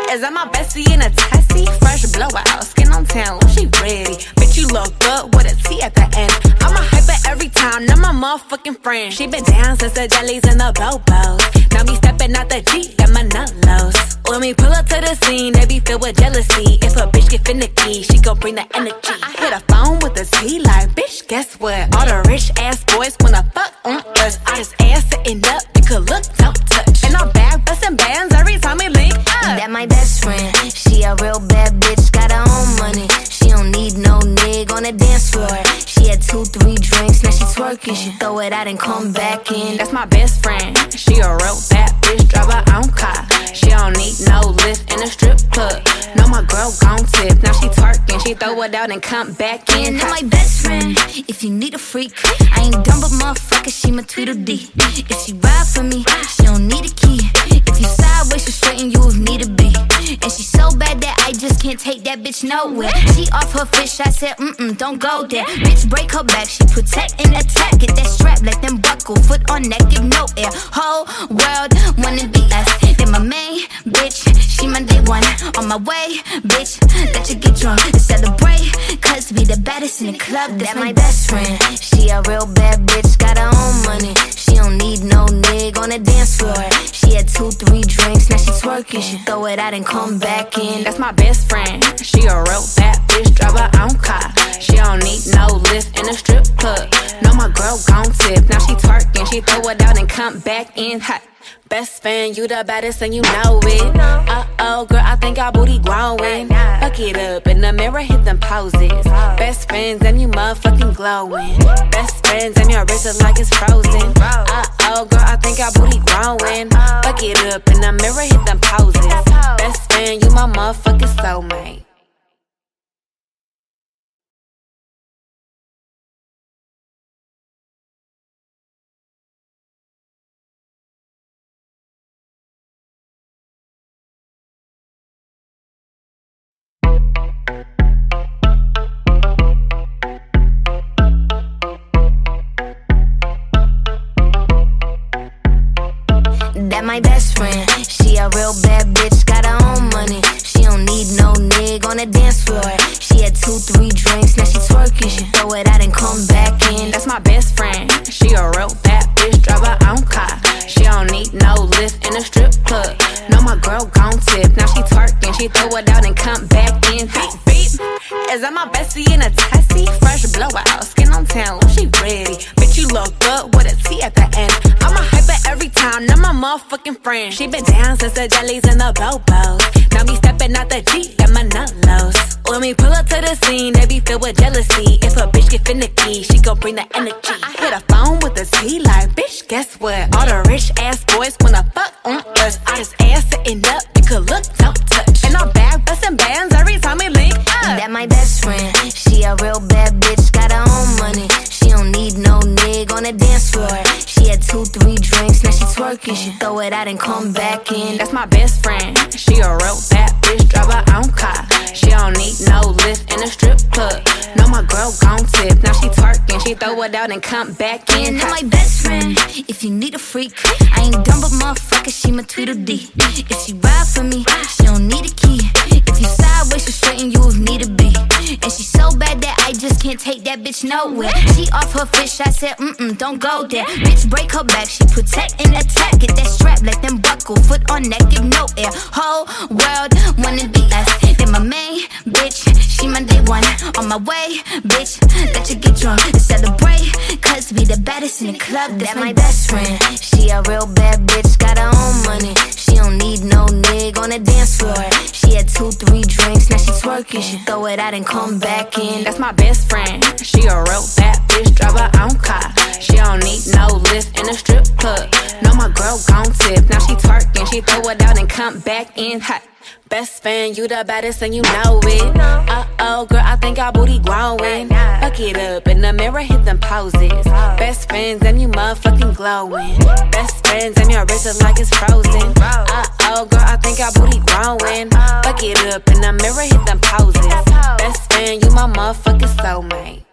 [SPEAKER 2] Is that my bestie in a tessie? Fresh blowout, skin on town, she ready. Bitch, you look good with a T at the end. I'm a hyper every time, not my motherfucking friend. She been down since the jellies and the bobos. Now me stepping out the Jeep, got my nut lows. When we pull up to the scene, they be filled with jealousy. If a bitch get finicky, she gon' bring the energy. I hit a phone with a T like, bitch, guess what? All the rich ass boys wanna fuck on us. I just ass sitting up, you could look, don't touch. And I'm back bustin' bands every time we link up.
[SPEAKER 1] That my best friend. She a real bad bitch, got her own money. She don't need no nigga on the dance floor. She had 2-3 drinks, now she twerking. She throw it out and come back in.
[SPEAKER 2] That's my best friend. She a real bad bitch, drive her own car. She don't need no lift in a strip club. No, my girl gon' tip. Now she twerking, she throw it out and come back in.
[SPEAKER 1] That my best friend. If you need a freak, I ain't dumb but motherfucker, she my Tweedledee. If she ride for me, she don't need a key. If you sideways, she'll straighten you if need to be. And she so bad that I just can't take that bitch nowhere. She off her fish, I said, don't go there. Bitch, break her back, she protect and attack. Get that strap, let them buckle, foot on neck, give no air. Whole world wanna be us. Then my main bitch, she my day one. On my way, bitch, let you get drunk and celebrate. Cause we the baddest in the club, that's my best friend. She a real bad bitch, got her own money. She don't need no nigga on the dance floor. She had 2-3 drinks, now she twerking. She throw it out and come back in.
[SPEAKER 2] That's my best friend. She a real bad bitch, drive her own car. She don't need no lift in a strip club. No, my girl gon' tip. Now she twerking, she throw it out and come back in hot. Best friend, you the baddest and you know it. Uh-oh, girl, I think our booty growing. Fuck it up in the mirror, hit them poses. Best friends and you motherfucking glowing. Best friends and your wrist is like it's frozen. Uh-oh, girl, I think our booty growing. Fuck it up in the mirror, hit them poses. Best friend, you my motherfucking soulmate.
[SPEAKER 1] That my best friend, she a real bad bitch, got her own money. She don't need no nigga on the dance floor. She had 2-3 drinks, now she twerking. She throw it out and come back in.
[SPEAKER 2] That's my best friend, she a real bad bitch, drive her own car. She don't need no lift in a strip club. No, my girl gon' tip, now she twerking. She throw it out and come back in. Beep, beep. Is that my bestie in a tessie? Fresh blowout, skin on town, she ready. Bitch, you look good with a T at the end. I'm a hyper every time, now my motherfucking friend. She been down since the jellies and the bobos. Now me stepping out the Jeep and my nut-lows. When we pull up to the scene, they be filled with jealousy. If a bitch get finicky, she gon' bring the energy. I hit a phone with a T like, bitch, guess what? All the rich ass boys wanna fuck on us. I just ass sitting up, you could look, don't touch. And I'm back bustin' bands every time we link up.
[SPEAKER 1] That my best friend, she a real bad bitch, got her own money. She don't need no nigga on the dance floor. She had 2-3 drinks, now she twerking. She throw it out and come back in.
[SPEAKER 2] That's my best friend, she a real bad bitch, drive her own car. She don't need no lift in a strip club. No, my girl gon' tip, now she twerking. She throw it out and come back in.
[SPEAKER 1] That my best friend, if you need a freak, I ain't dumb but motherfucker, she my Tweedledee. If she ride for me, she don't need a key. If you sideways, she'll straighten you if need to be. And she so bad that I just can't take that bitch nowhere. She off her fish, I said, don't go there. Bitch, break her back, she protect and attack. Get that strap, let them buckle, foot on neck, give no air. Whole world wanna be us. Then my main bitch, she my day one. On my way, bitch, let you get drunk and celebrate. Cause we the baddest in the club, that's my best friend. She a real bad bitch, got her own money. She don't need no nigga on the dance floor. She had 2-3 drinks, now she twerking. She throw it out and come back in.
[SPEAKER 2] That's my best friend, she a real bad bitch, drive her own car. She don't need no lift in a strip club. No, my girl gon' tip, now she twerking. She throw it out and come back in hot. Best friend, you the baddest and you know it. Uh-oh, girl, I think our booty growing. Fuck it up in the mirror, hit them poses. Best friends and you motherfucking glowing. Best friends and your wrist is like it's frozen. Uh-oh, girl, I think our booty growing. Fuck it up in the mirror, hit them poses. Best friend, you my motherfucking soulmate.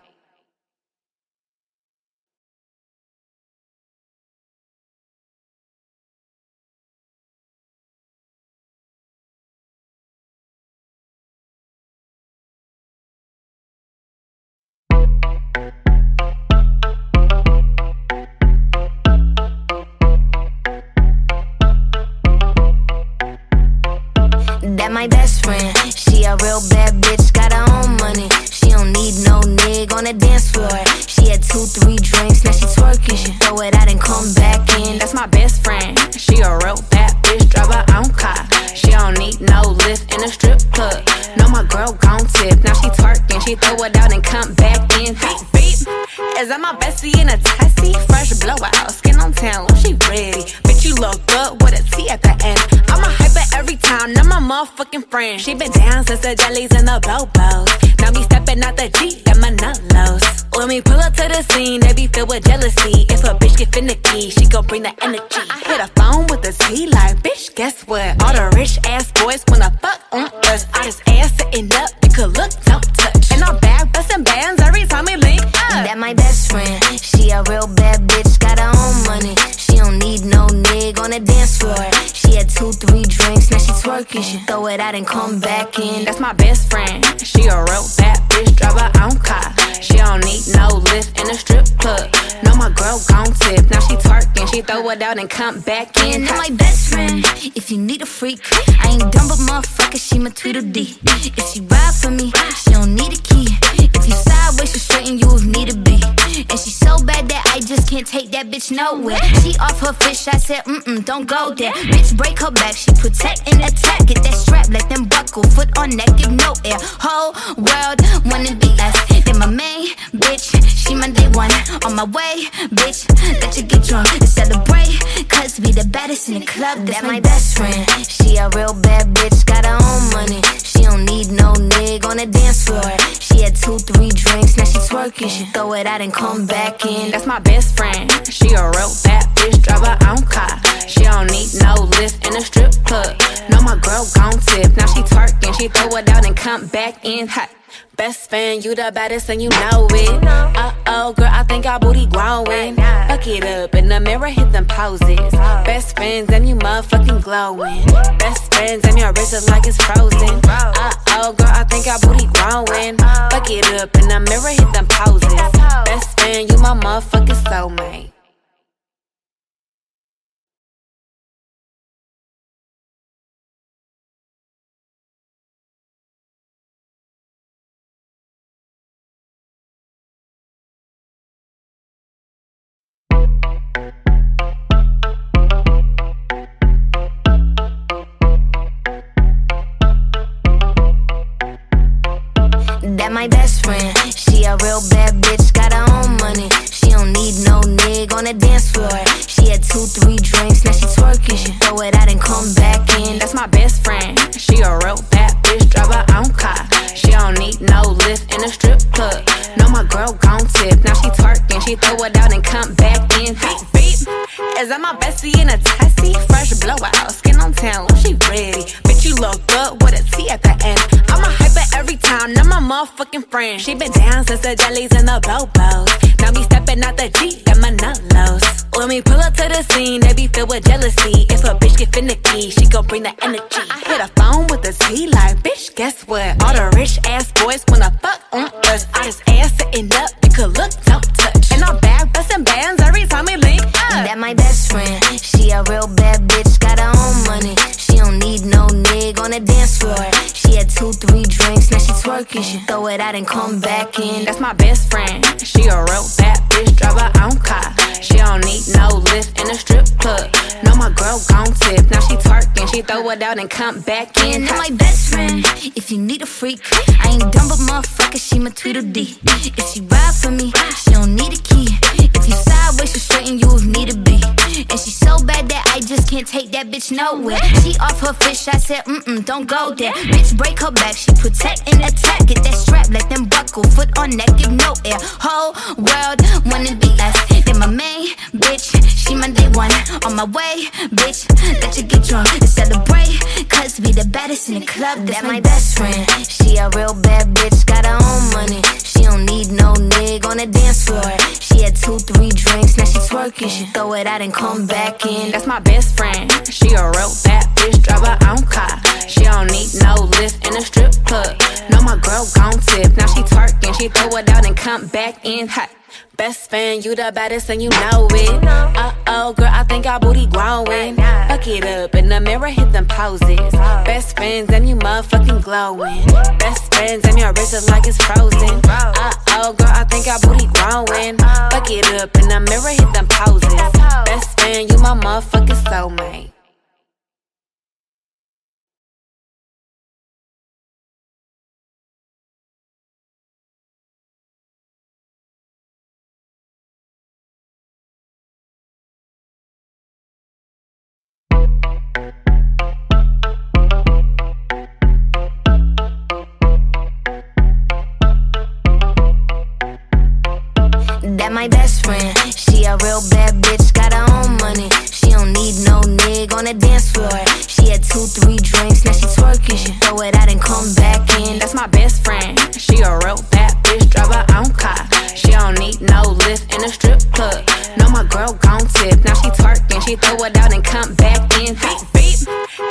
[SPEAKER 1] That my best friend, she a real bad bitch, got her own money. She don't need no nigga on the dance floor. She had 2-3 drinks, now she twerking. She throw it out and come back in.
[SPEAKER 2] That's my best friend, she a real bad bitch, drive her own car. She don't need no lift in a strip club. No, my girl gon' tip, now she twerking. She throw it out and come back in. Beep, beep. Is that my bestie in a tessie? Fresh blowout, skin on town, she ready. Bitch, you look good with a T at the end. I'm a hyper every time, now my motherfucking friend. She been down since the jellies and the bobos. Now me stepping out the Jeep and my nut-lows. When we pull up to the scene, they be filled with jealousy. If a bitch get finicky, she gon' bring the energy. I hit a phone with a T like, bitch, guess what? All the rich ass boys wanna fuck on us. I just ass sitting up, you could look, don't touch. And I'm back bustin' bands every time we link up.
[SPEAKER 1] That my best friend, she a real bad bitch, got her own money. She don't need no nigga on the dance floor. She had 2-3 drinks, now she twerking. She throw it out and come back in.
[SPEAKER 2] That's my best friend, she a real bad bitch, drive her own car. She don't need no lift in a strip club. No, my girl gon' tip, now she twerking. She throw it out and come back in.
[SPEAKER 1] That my best friend, if you need a freak, I ain't dumb but motherfucker, she my Tweedledee. If she ride for me, she don't need a key. If you sideways, she'll straighten you if need to be. And she so bad that I just can't take that bitch bitch nowhere. She off her fish, I said, don't go there. Bitch, break her back, she protect and attack. Get that strap, let them buckle, foot on neck, give no air. Whole world wanna be us. Then my main bitch, she my day one. On my way, bitch, let you get drunk and celebrate. Cause we the baddest in the club, that's my best friend. She a real bad bitch, got her own money. She don't need no nigga on the dance floor. She had 2-3 drinks, now she twerking. She throw it out and come back in.
[SPEAKER 2] That's my best friend. She a real bad bitch, drive her own car. She don't need no lift in a strip club. No, my girl gon' tip. Now she twerking, she throw it out and come back in hot. Best friend, you the baddest and you know it. Uh-oh, girl, I think our booty growing. Fuck it up in the mirror, hit them poses. Best friends, and you motherfucking glowing. Best friends, and your wrist is like it's frozen. Uh-oh, girl, I think our booty growing. Fuck it up in the mirror, hit them poses. Best friend, you my motherfucking soulmate.
[SPEAKER 1] That my best friend. She a real bad bitch, got her own money. She don't need no nigga on the dance floor. She had 2-3 drinks, now she twerking. She throw it out and come back in.
[SPEAKER 2] That's my best friend. She a real bad bitch, drive her own car. She don't need no lift in a strip club. No, my girl gon' tip. Now she twerking, she throw it out and come back in. Beep, beep. Is that my bestie in a tessie? Fresh blowout, skin on town, she ready. Bitch, you look good with a T at the end. I'm a hyper every time, now my motherfucking friend. She been down since the jellies and the bobos. Now me stepping out the Jeep, got my nut lows. When we pull up to the scene, they be filled with jealousy. If a bitch get finicky, she gon' bring the energy. I hit a phone with a T like, bitch, guess what? All the rich ass boys wanna fuck on us. I just ass sitting up, you could look, don't touch. And I'm back bustin' bands every time we link up.
[SPEAKER 1] That my best friend. She a real bad bitch, got her own money. She don't need no nigga on the dance floor. She had 2-3 drinks, now she twerking. She throw it out and come back in.
[SPEAKER 2] That's my best friend. She a real bad bitch, drive her own car. She don't need no lift in a strip club. No, my girl gon' tip. Now she twerking, she throw it out and come back in.
[SPEAKER 1] That my best friend. If you need a freak, I ain't dumb but motherfucker, she my Tweedledee. If she ride for me, she don't need a key. If you sideways, she'll straighten you if need to be. And she so bad that I just can't take that bitch nowhere. She off her fish, I said, don't go there. Bitch, break her back, she protect and attack. Get that strap, let them buckle, foot on neck, give no air. Whole world wanna be us. Then my main bitch, she my day one. On my way, bitch, let you get drunk and celebrate. Cause we the baddest in the club, that's my best friend. She a real bad bitch, got her own money. She don't need no nigga on the dance floor. She had 2-3 drinks, now she twerking. She throw it out and come back in.
[SPEAKER 2] That's my best friend. She a real bad bitch, drive her own car. She don't need no lift in a strip club. No, my girl gon' tip. Now she twerking, she throw it out and come back in hot. Best friend, you the baddest and you know it. Uh-oh, girl, I think our booty growing. Fuck it up in the mirror, hit them poses. Best friends, and you motherfucking glowing. Best friends, and your wrist is like it's frozen. Uh-oh, girl, I think our booty growing. Fuck it up in the mirror, hit them poses. Best friend, you my motherfucking soulmate.
[SPEAKER 1] That my best friend. She a real bad bitch, got her own money. She don't need no nigga on the dance floor. She had 2-3 drinks, now she twerking. She throw it out and come back in.
[SPEAKER 2] That's my best friend. She a real bad bitch, drive her own car. She don't need no lift in a strip club. No, my girl gon' tip. Now she twerking, she throw it out and come back in. Beep, beep.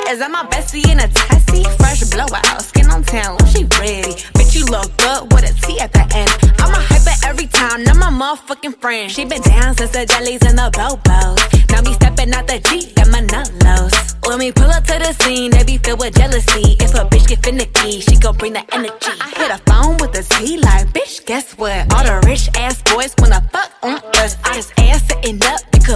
[SPEAKER 2] Is that my bestie in a tessie? Fresh blowout, skin on town, she ready. Bitch, you look good with a T at the end. I'm a hyper every time, now my motherfucking friend. She been down since the jellies and the bobos. Now me stepping out the Jeep, got my nut lows. When we pull up to the scene, they be filled with jealousy. If a bitch get finicky, she gon' bring the energy. I hit a phone with a T like, bitch, guess what? All the rich ass boys wanna fuck on us. I just ass sitting up, you could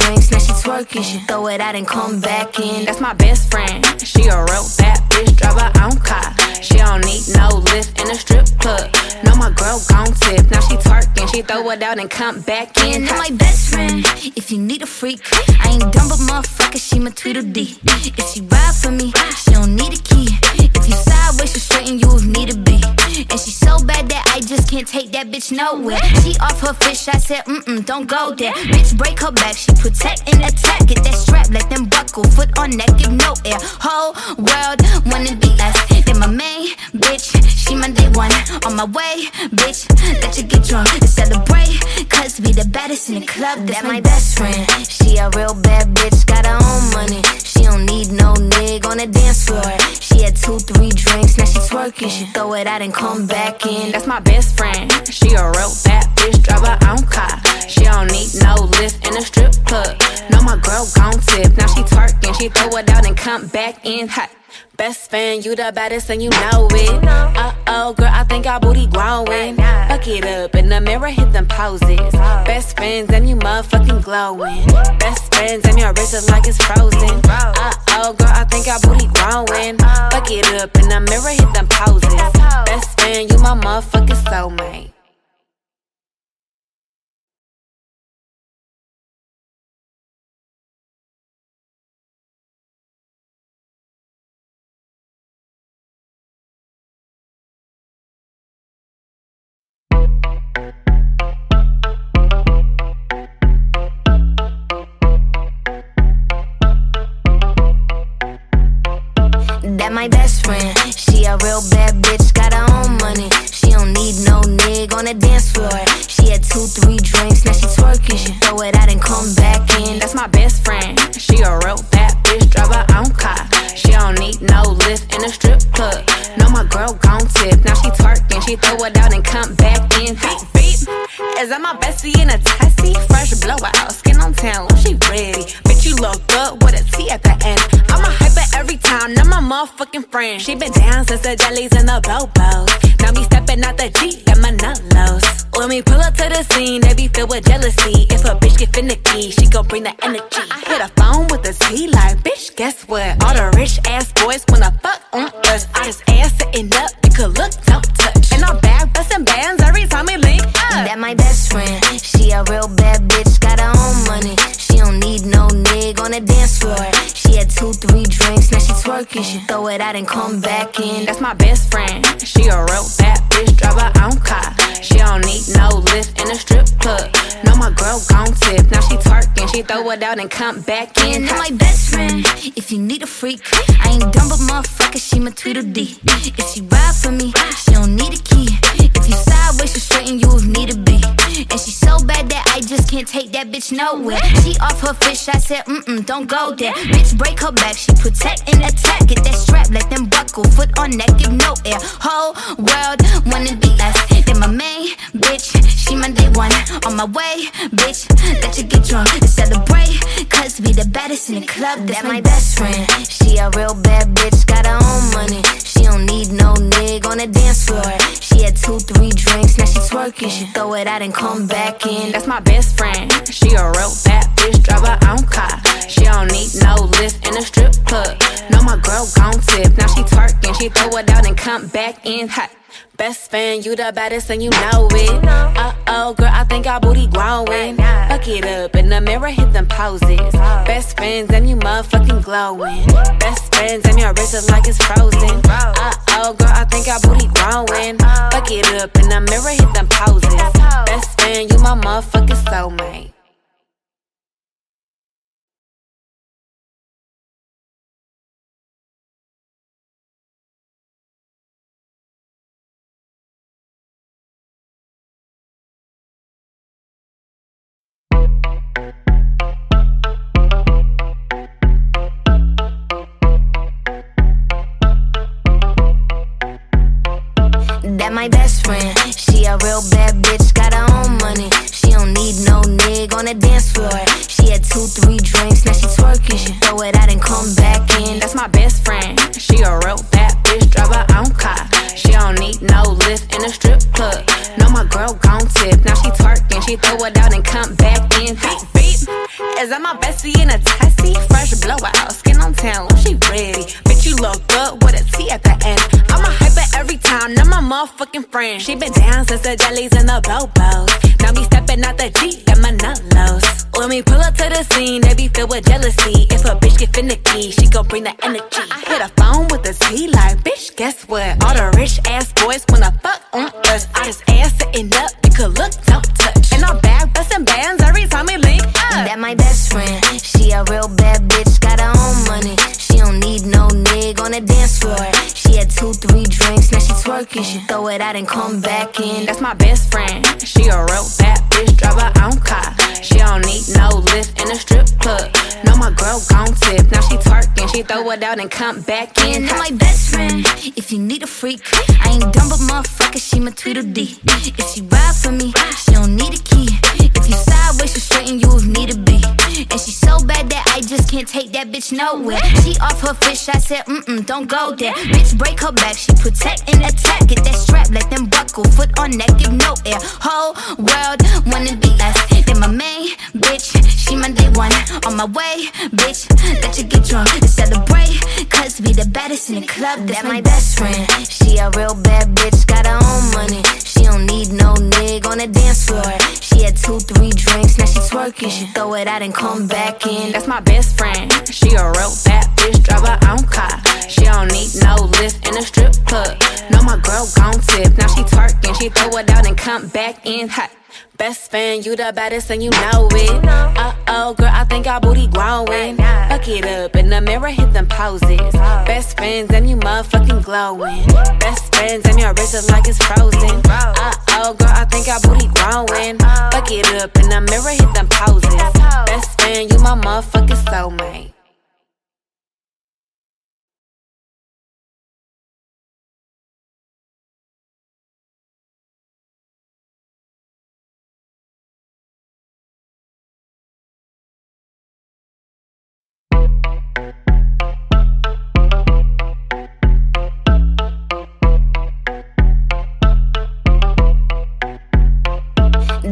[SPEAKER 1] drinks, now she twerking. She throw it out and come back in.
[SPEAKER 2] That's my best friend. She a real bad bitch, drive her own car. She don't need no lift in a strip club. No, my girl gon' tip. Now she twerking, she throw it out and come back in.
[SPEAKER 1] And my best friend, if you need a freak, I ain't dumb but motherfucker, she my Tweedledee. If she ride for me, she don't need a key. If you sideways, she'll straighten you if need to be. And she so bad that I just can't take that bitch nowhere. She off her fish, I said, don't go there. Bitch, break her back, she protect and attack. Get that strap, let them buckle, foot on neck, give no air. Whole world wanna be us. Then my main bitch, she my day one. On my way, bitch, let you get drunk and celebrate. Cause we the baddest in the club, that's my best friend. She a real bad bitch, got her own money. She don't need no nigga on the dance floor. She had 2-3 drinks, now she twerking. She throw it out and come back in.
[SPEAKER 2] That's my best friend. She a real bad bitch, drive her own car. She don't need no lift in a strip club. No, my girl gon' tip. Now she twerking, she throw it out and come back in hot. Best friend, you the baddest and you know it. Uh-oh, girl, I think our booty growing. Fuck it up in the mirror, hit them poses. Best friends and you motherfucking glowing. Best friends and your wrist is like it's frozen. Uh-oh, girl, I think our booty growing. Fuck it up in the mirror, hit them poses. Best friend, you my motherfucking soulmate.
[SPEAKER 1] That my best friend, she a real bad bitch, got her own money. She don't need no nigga on the dance floor. She had 2-3 drinks, now she twerking. She throw it out and come back in.
[SPEAKER 2] That's my best friend. She a real bad bitch, drive her own car. She don't need no lift in a strip club. No, my girl gon' tip. Now she twerking, she throw it out and come back in. Beep, beep. Is that my bestie in a tessie? Fresh blowout, skin on town, she ready. Bitch, you look good with a T at the end. I'm a hyper every time, not my motherfucking friend. She been down since the jellies and the bobos. Now me stepping out the Jeep, got my nut lows. When we pull up to the scene, they be filled with jealousy. If a bitch get finicky, she gon' bring the energy. I hit a phone with a T like, bitch, guess what? All the rich ass boys wanna fuck on us. I just ass sitting up, you could look, don't touch. And I'm back bustin' bands every time we link up.
[SPEAKER 1] That my best friend, she a real bad bitch, got her own money. She don't need no nigga on the dance floor. She had 2-3 drinks, now she twerking. She throw it out and come back in.
[SPEAKER 2] That's my best friend. She a real bad bitch, drive her own car. She don't need no lift in a strip club. No, my girl gon' tip. Now she twerking, she throw it out and come back in.
[SPEAKER 1] And my best friend, if you need a freak, I ain't dumb but motherfucker, she my Tweedledee. If she ride for me, she don't need a key. If you sideways, she'll straighten you if need to be. And she so bad that I just can't take that bitch nowhere. She off her fish, I said, don't go there. Bitch, break her back, she protect and attack. Get that strap, let them buckle, foot on neck, give no air. Whole world wanna be us. Then my main bitch, she my day one. On my way, bitch, let you get drunk and celebrate. Cause we the baddest in the club, that's my best friend. She a real bad bitch, got her own money. She don't need no nigga on the dance floor. She had 2-3 drinks, now she twerking. She throw it out and come back in.
[SPEAKER 2] That's my best friend. She a real bad bitch, drive her own car. She don't need no lift in a strip club. No, my girl gon' tip. Now she twerking, she throw it out and come back in hot. Best friend, you the baddest and you know it. Uh-oh, girl, I think our booty growing. Fuck it up in the mirror, hit them poses. Best friends and you motherfucking glowing. Best friends and your wrist is like it's frozen. Uh-oh, girl, I think our booty growing. Fuck it up in the mirror, hit them poses. Best friend, you my motherfucking soulmate.
[SPEAKER 1] That my best friend, she a real bad bitch, got her own money. She don't need no nigga on
[SPEAKER 2] bestie in a tessie. Fresh blowout, skin on town, she ready. Bitch, you look good with a T at the end. I'm a hyper every time, now my motherfucking friend. She been down since the jellies and the bobos. Now me stepping out the Jeep and my nut lows. When we pull up to the scene, they be filled with jealousy. If a bitch get finicky, she gon' bring the energy. I hit a phone with a T like, bitch, guess what? All the rich ass boys wanna fuck on us. I just ass sitting up, you could look, don't touch. And I'm back bustin' bands every time we link up.
[SPEAKER 1] That my best friend, she a real bad bitch, got her own money. She don't need no nigga on the dance floor. She had 2-3 drinks, now she twerking. She throw it out and come back in.
[SPEAKER 2] That's my best friend, she a real bad bitch, drive her own car. She don't need no lift in a strip club. No, my girl gon' tip, now she twerking. She throw it out and come back in.
[SPEAKER 1] That my best friend, if you need a freak, I ain't dumb but motherfucker, she my Tweedledee. If she ride for me, she don't need a key. If you sideways, she'll straighten you if need to be. And she so bad that I just can't take that bitch nowhere. She off her fish, I said, don't go there. Bitch, break her back, she protect and attack. Get that strap, let them buckle, foot on neck, give no air. Whole world wanna be us. Then my main bitch, she my day one. On my way, bitch, let you get drunk and celebrate. Cause we the baddest in the club, that's my best friend. She a real bad bitch, got her own money. She don't need no nigga on the dance floor. She had 2-3 drinks, now she twerking. She throw it out and come back in.
[SPEAKER 2] That's my best friend, she a real bad bitch, drive her own car. She don't need no lift in a strip club. No, my girl gon' tip, now she twerking. She throw it out and come back in hot. Best friend, you the baddest and you know it. Uh-oh, girl, I think our booty growing. Fuck it up, in the mirror, hit them poses. Best friends, and you motherfucking glowing. Best friends, and your wrist is like it's frozen. Uh-oh, girl, I think our booty growing. Fuck it up, in the mirror, hit them poses. Best friend, you my motherfucking soulmate.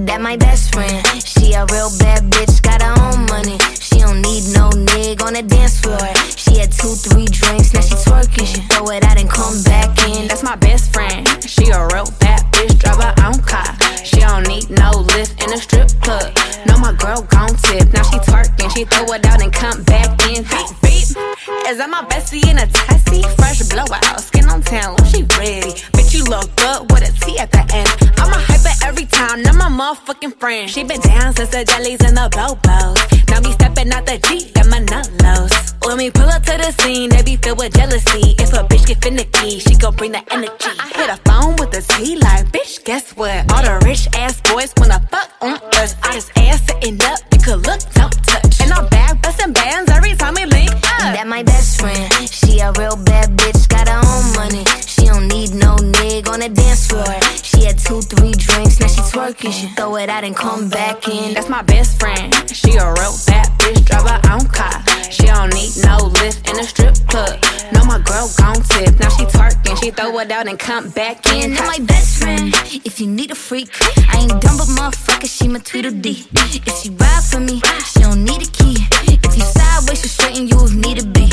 [SPEAKER 1] That my best friend, she a real bad bitch, got her own money. She don't need no nigga on the dance floor. She had 2-3 drinks, now she twerking. She throw it out and come back in.
[SPEAKER 2] That's my best friend, she a real bad bitch, drive her own car. She don't need no lift in a strip club. No, my girl gon' tip, now she twerking. She throw it out and come back in. Beep, beep. Is that my bestie in a tessie? Fresh blowout, skin on town, she ready. Bitch, you look good with a T at the end. I'm a hyper every time, now my motherfucking friend. She been down since the jellies and the bobos. Now me stepping out the Jeep and my nut lows. When we pull up to the scene, they be filled with jealousy. If a bitch get finicky, she gon' bring the energy. I hit a phone with a T like, bitch, guess what? All the rich ass boys wanna fuck on us. I just ass sitting up, you could look, don't touch. And I'm back bustin' bands every time we link up.
[SPEAKER 1] That my best friend, she a real bad bitch, got her own money. She don't need no nigga on the dance floor. She had 2-3 drinks, now she twerking. She throw it out and come back in.
[SPEAKER 2] That's my best friend, she a real bad bitch, drive her own car. She don't need no lift in a strip club. No, my girl gon' tip, now she twerking. She throw it out and come back in.
[SPEAKER 1] That my best friend, if you need a freak, I ain't dumb but motherfucker, she my Tweedledee. If she ride for me, she don't need a key. If you sideways, she'll straighten you if need to be.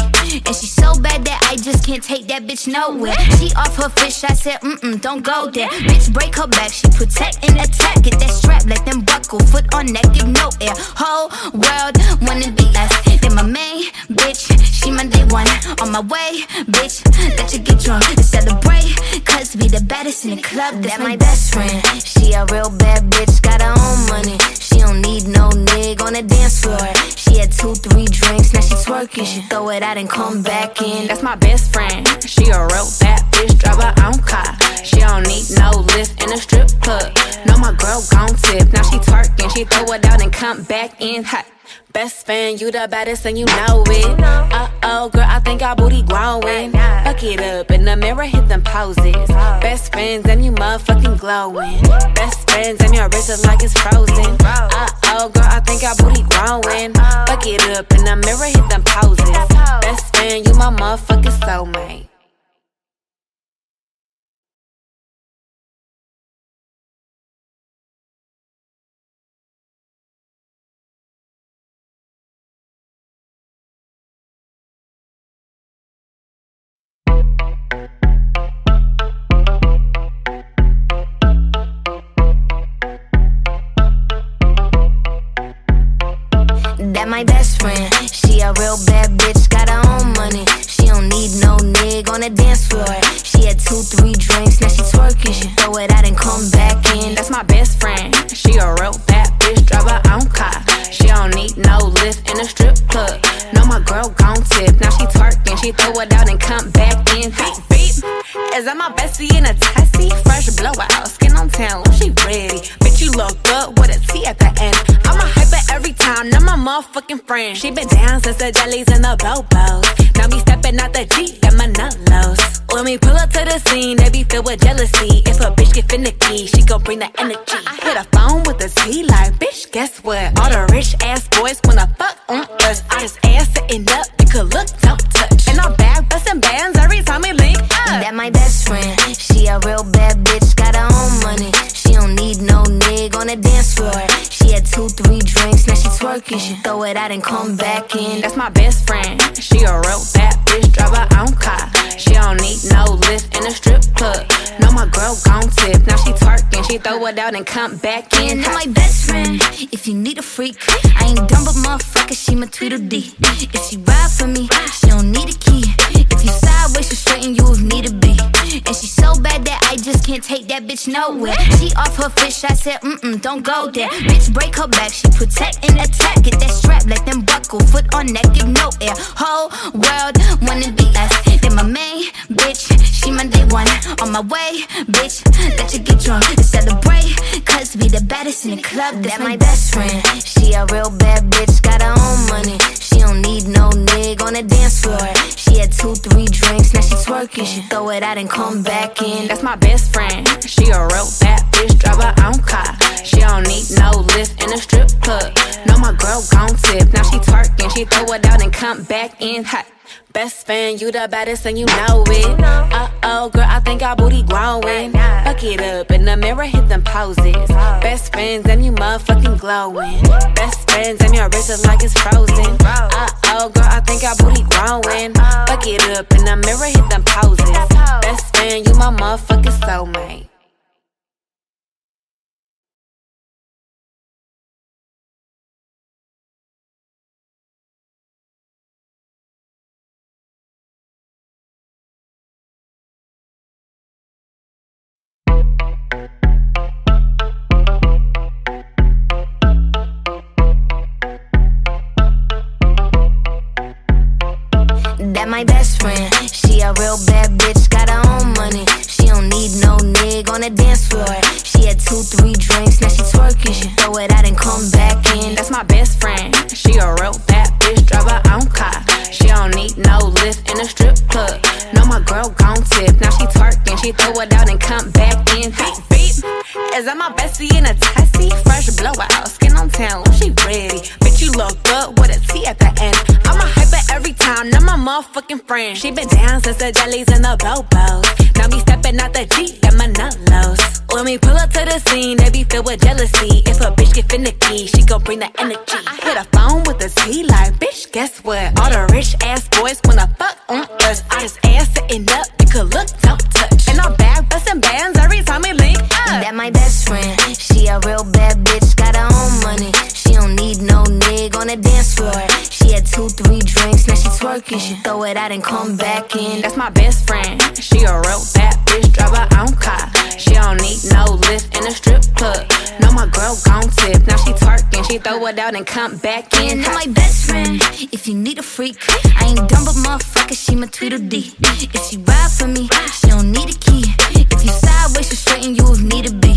[SPEAKER 1] And she so bad that I just can't take that bitch nowhere. She off her fish, I said, don't go there. Bitch, break her back, she protect and attack. Get that strap, let them buckle, foot on neck, give no air. Whole world wanna be us. Then my main bitch, she my day one. On my way, bitch, let you get drunk and celebrate. Cause we the baddest in the club, that's my best friend. She a real bad bitch, got her own money. She don't need no nigga on the dance floor. She had 2-3 drinks, now she twerking. She throw it out and come back in.
[SPEAKER 2] That's my best friend, she a real bad bitch, drive her own car. She don't need no lift in a strip club. No, my girl gon' tip, now she twerking. She throw it out and come back in hot. Best friend, you the baddest and you know it. Uh-oh, girl, I think our booty growing. Fuck it up, in the mirror, hit them poses. Best friends and you motherfucking glowing. Best friends and your wrist is like it's frozen. Uh-oh, girl, I think our booty growing. Fuck it up, in the mirror, hit them poses. Best friend, you my motherfucking soulmate.
[SPEAKER 1] That my best friend. She a real bad bitch, got her own money. She don't need no nigga on the dance floor. She had 2-3 drinks, now she twerking. She throw it out and come back in.
[SPEAKER 2] That's my best friend. She a real bad bitch, drive her own car. She don't need no lift in a strip club. No, my girl gon' tip. Now she twerking, she throw it out and come back in. Beep, beep. Is that my bestie in a tessie? Fresh blowout, skin on town, she ready. Bitch, you look good with a T at the end. I'm a hyper every time, now my motherfucking friend. She been down since the jellies and the bobos. Now me stepping out the Jeep, got my nut-lows. When we pull up to the scene, they be filled with jealousy. If a bitch get finicky, she gon' bring the energy. I hit a phone with a T like, bitch, guess what? All the rich ass boys wanna fuck on us. I just ass sitting up, you could look, don't touch. And I'm back bustin' bands every time we link up.
[SPEAKER 1] That my best friend. She a real bad bitch, got her own money. She don't need no nigga on the dance floor. She had 2-3 drinks, now she twerking. She throw it out and come back in.
[SPEAKER 2] That's my best friend. She a real bad bitch, drive her own car. She don't need no lift in a strip club. No, my girl gon' tip. Now she twerking, she throw it out and come back in.
[SPEAKER 1] That my best friend. If you need a freak, I ain't dumb but motherfucker, she my Tweedledee. If she ride for me, she don't need a key. If you sideways, she'll straighten you if need to be. And she so bad that I just can't take that bitch nowhere. She off her fish, I said, don't go there. Bitch, break her back, she protect and attack. Get that strap, let them buckle, foot on neck, give no air. Whole world wanna be us. Then my main bitch, she my day one. On my way, bitch, let you get drunk and celebrate. Cause we the baddest in the club, that's my best friend. She a real bad bitch, got her own money. She don't need no nigga on the dance floor. She had 2-3 drinks, now she twerking. She throw it out and come back in.
[SPEAKER 2] That's my best friend. She a real bad bitch, drive her own car. She don't need no lift in a strip club. No, my girl gon' tip. Now she twerking, she throw it out and come back in hot. Best friend, you the baddest and you know it. Uh-oh, girl, I think our booty growing. Fuck it up, in the mirror, hit them poses. Best friends and you motherfucking glowing. Best friends and your wrist is like it's frozen. Uh-oh, girl, I think our booty growing. Fuck it up, in the mirror, hit them poses. Best friend, you my motherfucking soulmate.
[SPEAKER 1] That my best friend. She a real bad bitch, got her own money. She don't need no nigga on the dance floor. She had 2-3 drinks, now she twerking. She throw it out and come back in.
[SPEAKER 2] That's my best friend. She a real bad bitch, drive her own car. She don't need no lift in a strip club. No, my girl gon' tip. Now she twerking, she throw it out and come back in. Beep, beep. Is that my bestie in a tessie? Fresh blowout, skin on town, she ready. Bitch, you look good with a T at the end. I'm a hyper every time, now my motherfucking friend. She been down since the jellies and the bobos. Now me stepping out the Jeep, got my nut-lows. When we pull up to the scene, they be filled with jealousy. If a bitch get finicky, she gon' bring the energy. I hit a phone with a T like, bitch, guess what? All the rich ass boys wanna fuck on us. I just ass sitting up, you could look, don't touch. And I'm back bustin' bands every time we link up.
[SPEAKER 1] That my best friend. She a real bad bitch, got her own money. She don't need no nigga on the dance floor. She had 2-3 drinks, now she twerking. She throw it out and come back in.
[SPEAKER 2] That's my best friend. She a real bad bitch, drive her own car. She don't need no lift in a strip club. No, my girl gon' tip. Now she twerking, she throw it out and come back in.
[SPEAKER 1] That my best friend. If you need a freak, I ain't dumb but motherfucker, she my Tweedledee. If she ride for me, she don't need a key. If you sideways, she'll straighten you if need to be.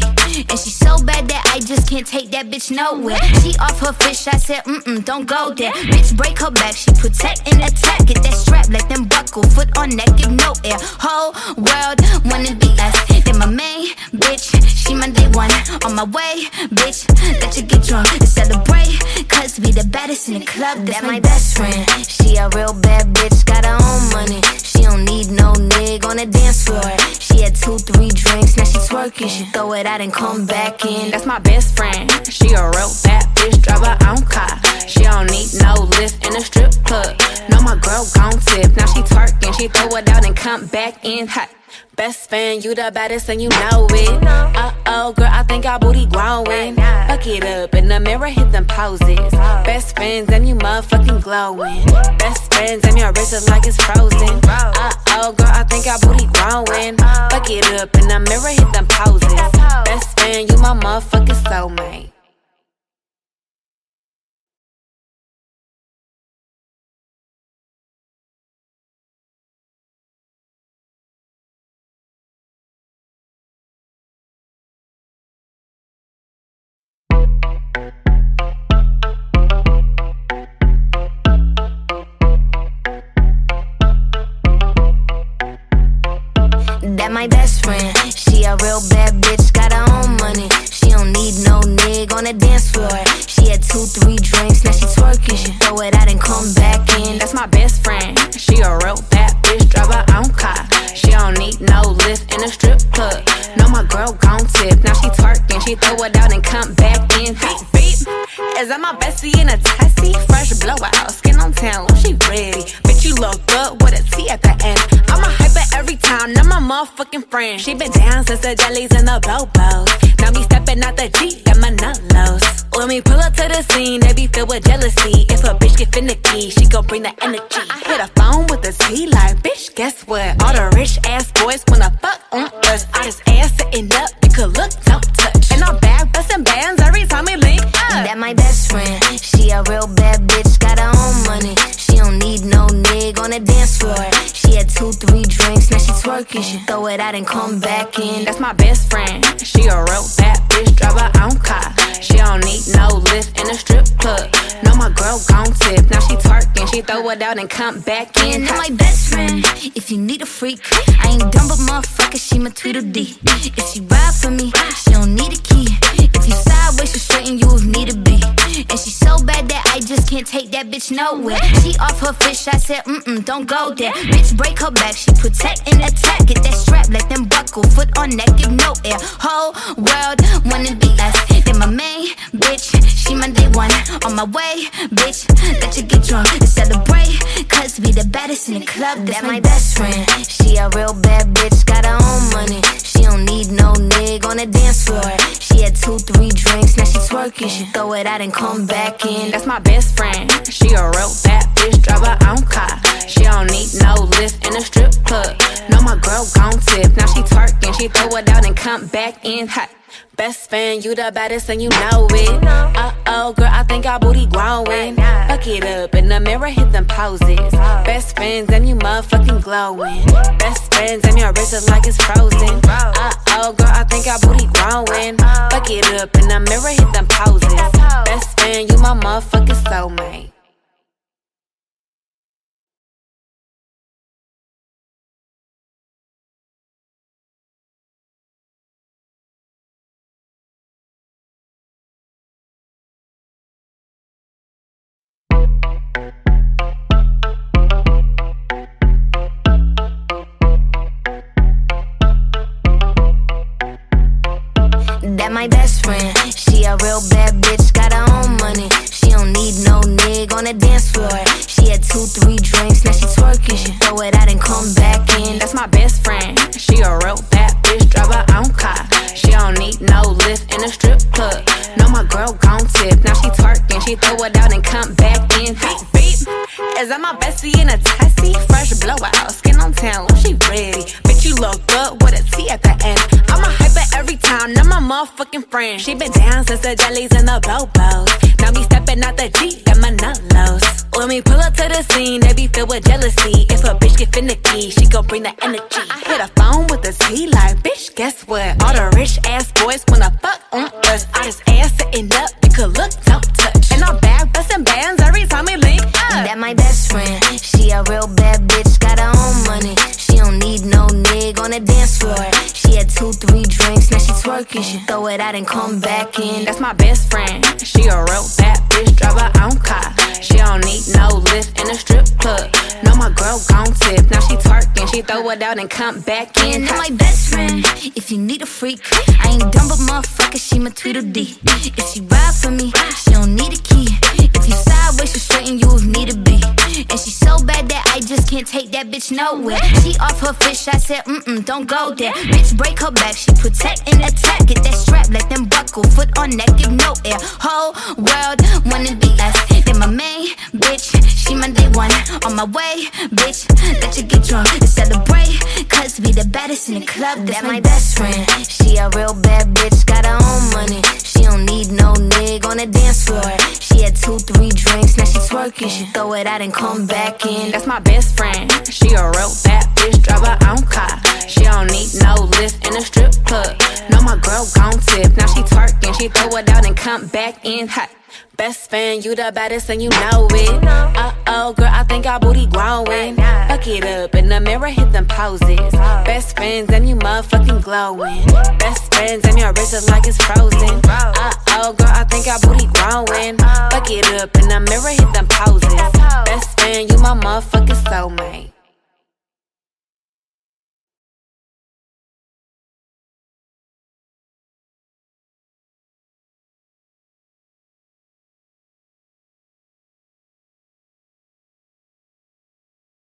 [SPEAKER 1] And she so bad that I just can't take that bitch nowhere. She off her fish, I said, don't go there. Bitch, break her back, she protect and attack. Get that strap, let them buckle, foot on neck, give no air. Whole world wanna be us. Then my main bitch, she my day one. On my way, bitch, let you get drunk and celebrate. Cause we the baddest in the club, that's my best friend. She a real bad bitch, got her own money. She don't need no nigga on the dance floor. She had 2-3 drinks, now she twerking. She throw it out and come back in.
[SPEAKER 2] That's my best friend. She a real bad bitch, drive her own car. She don't need no lift in a strip club. No, my girl gon' tip. Now she twerking, she throw it out and come back in hot. Best friend, you the baddest and you know it. Uh-oh, girl, I think our booty growing. Fuck it up in the mirror, hit them poses. Best friends and you motherfucking glowing. Best friends and your wrist is like it's frozen. Uh-oh, girl, I think our booty growing. Fuck it up in the mirror, hit them poses. Best friend, you my motherfucking soulmate.
[SPEAKER 1] That my best friend, she a real bad bitch, got her own money. She don't need no nigga on the dance floor. She had 2-3 drinks, now she twerking. She throw it out and come back in.
[SPEAKER 2] That's my best friend, she a real bad bitch, drive her own car. She don't need no lift in a strip club. No, my girl gon' tip, now she twerking. She throw it out and come back in. Beep, beep. Is that my bestie in a tessie? Fresh blowout, skin on town, she ready. Bitch, you look good with a T at the end. I'm a hyper every time, now my motherfucking friend. She been down since the jellies and the bobos. Now me stepping out the Jeep, got my nut lows. When we pull up to the scene, they be filled with jealousy. If a bitch get finicky, she gon' bring the energy. I hit a phone with a T like, bitch, guess what? All the rich ass boys wanna fuck on us. I just ass sitting up, you could look, don't touch. And I'm back bustin' bands every time we link up.
[SPEAKER 1] That my best friend, she a real bad bitch, got her own money. She don't need no nigga on the dance floor. She had 2-3 drinks, now she twerking. She throw it out and come back in.
[SPEAKER 2] That's my best friend, she a real bad bitch, drive her own car. She don't need no lift in a strip club. No, my girl gon' tip, now she twerking. She throw it out and come back in.
[SPEAKER 1] That my best friend, if you need a freak, I ain't dumb but motherfucker, she my Tweedledee. If she ride for me, she don't need a key. If you sideways, she'll straighten you if need to be. And she so bad that I just can't take that bitch nowhere. She off her fish, I said, don't go there. Bitch, break her back, she protect and attack. Get that strap, let them buckle, foot on neck, give no air. Whole world wanna be us. Then my main bitch, she my day one. On my way, bitch, let you get drunk and celebrate. Cause we the baddest in the club, that's my best friend. She a real bad bitch, got her own money. She don't need no nigga on the dance floor. She had 2-3 drinks, now she twerking. She throw it out and come back in.
[SPEAKER 2] That's my best friend, she a real bad bitch, drive her own car. She don't need no lift in a strip club. No, my girl gon' tip, now she twerking. She throw it out and come back in hot. Best friend, you the baddest and you know it. Uh-oh, girl, I think our booty growing. Fuck it up in the mirror, hit them poses. Best friends and you motherfucking glowing. Best friends and your wrist is like it's frozen. Uh-oh, girl, I think our booty growing. Fuck it up in the mirror, hit them poses. Best friend, you my motherfucking soulmate.
[SPEAKER 1] That my best friend, she a real bad bitch, got her own money. She don't need no nigga on the dance floor. She had 2-3 drinks, now she twerking. She throw it out and come back in.
[SPEAKER 2] That's my best friend, she a real bad bitch, drive her own car. She don't need no lift in a strip club. No, my girl gon' tip, now she twerking. She throw it out and come back in. Beep, beep. Is that my bestie in a tessie? Fresh blowout, skin on town, she ready. Bitch, you look good with a T at the end. I'm a hyper every time, now my motherfucking friend. She been down since the jellies and the bobos. Now me stepping out the Jeep, got my nut lows. When we pull up to the scene, they be filled with jealousy. If a bitch get finicky, she gon' bring the energy. I hit a phone with a T like, bitch, guess what? All the rich ass boys wanna fuck on us. I just ass sitting up, you could look, don't touch. And I'm back bustin' bands every time we link up.
[SPEAKER 1] That my best friend, she a real bad bitch, got her own money. She don't need no nigga on the dance floor. She had 2-3 drinks, now she twerking. She throw it out and come back in.
[SPEAKER 2] That's my best friend, she a real bad bitch, drive her own car. She don't need no lift in a strip club. No, my girl gon' tip, now she twerking. She throw it out and come back in.
[SPEAKER 1] That my best friend, if you need a freak, I ain't dumb but motherfucker, she my Tweedledee. If she ride for me, she don't need a key. If you sideways, she'll straighten you if need to be. And she so bad that I just can't take that bitch nowhere. She off her fish, I said, don't go there. Bitch, break her back, she protect and attack. Get that strap, let them buckle, foot on neck, give no air. Whole world wanna be us. Then my main bitch, she my day one. On my way, bitch, let you get drunk and celebrate. Cause we the baddest in the club, that's my best friend. She a real bad bitch, got her own money. She don't need no nigga on the dance floor. She had 2-3 drinks, now she twerking. She throw it out and come back in.
[SPEAKER 2] That's my best friend. She a real bad bitch, drive her own car. She don't need no lift in a strip club. No, my girl gon' tip. Now she twerking, she throw it out and come back in hot. Best friend, you the baddest and you know it. Uh-oh, girl, I think our booty growing. Fuck it up, in the mirror, hit them poses. Best friends and you motherfucking glowing. Best friends and your wrist is like it's frozen. Uh-oh, girl, I think our booty growing. Fuck it up, in the mirror, hit them poses. Best friend, you my motherfucking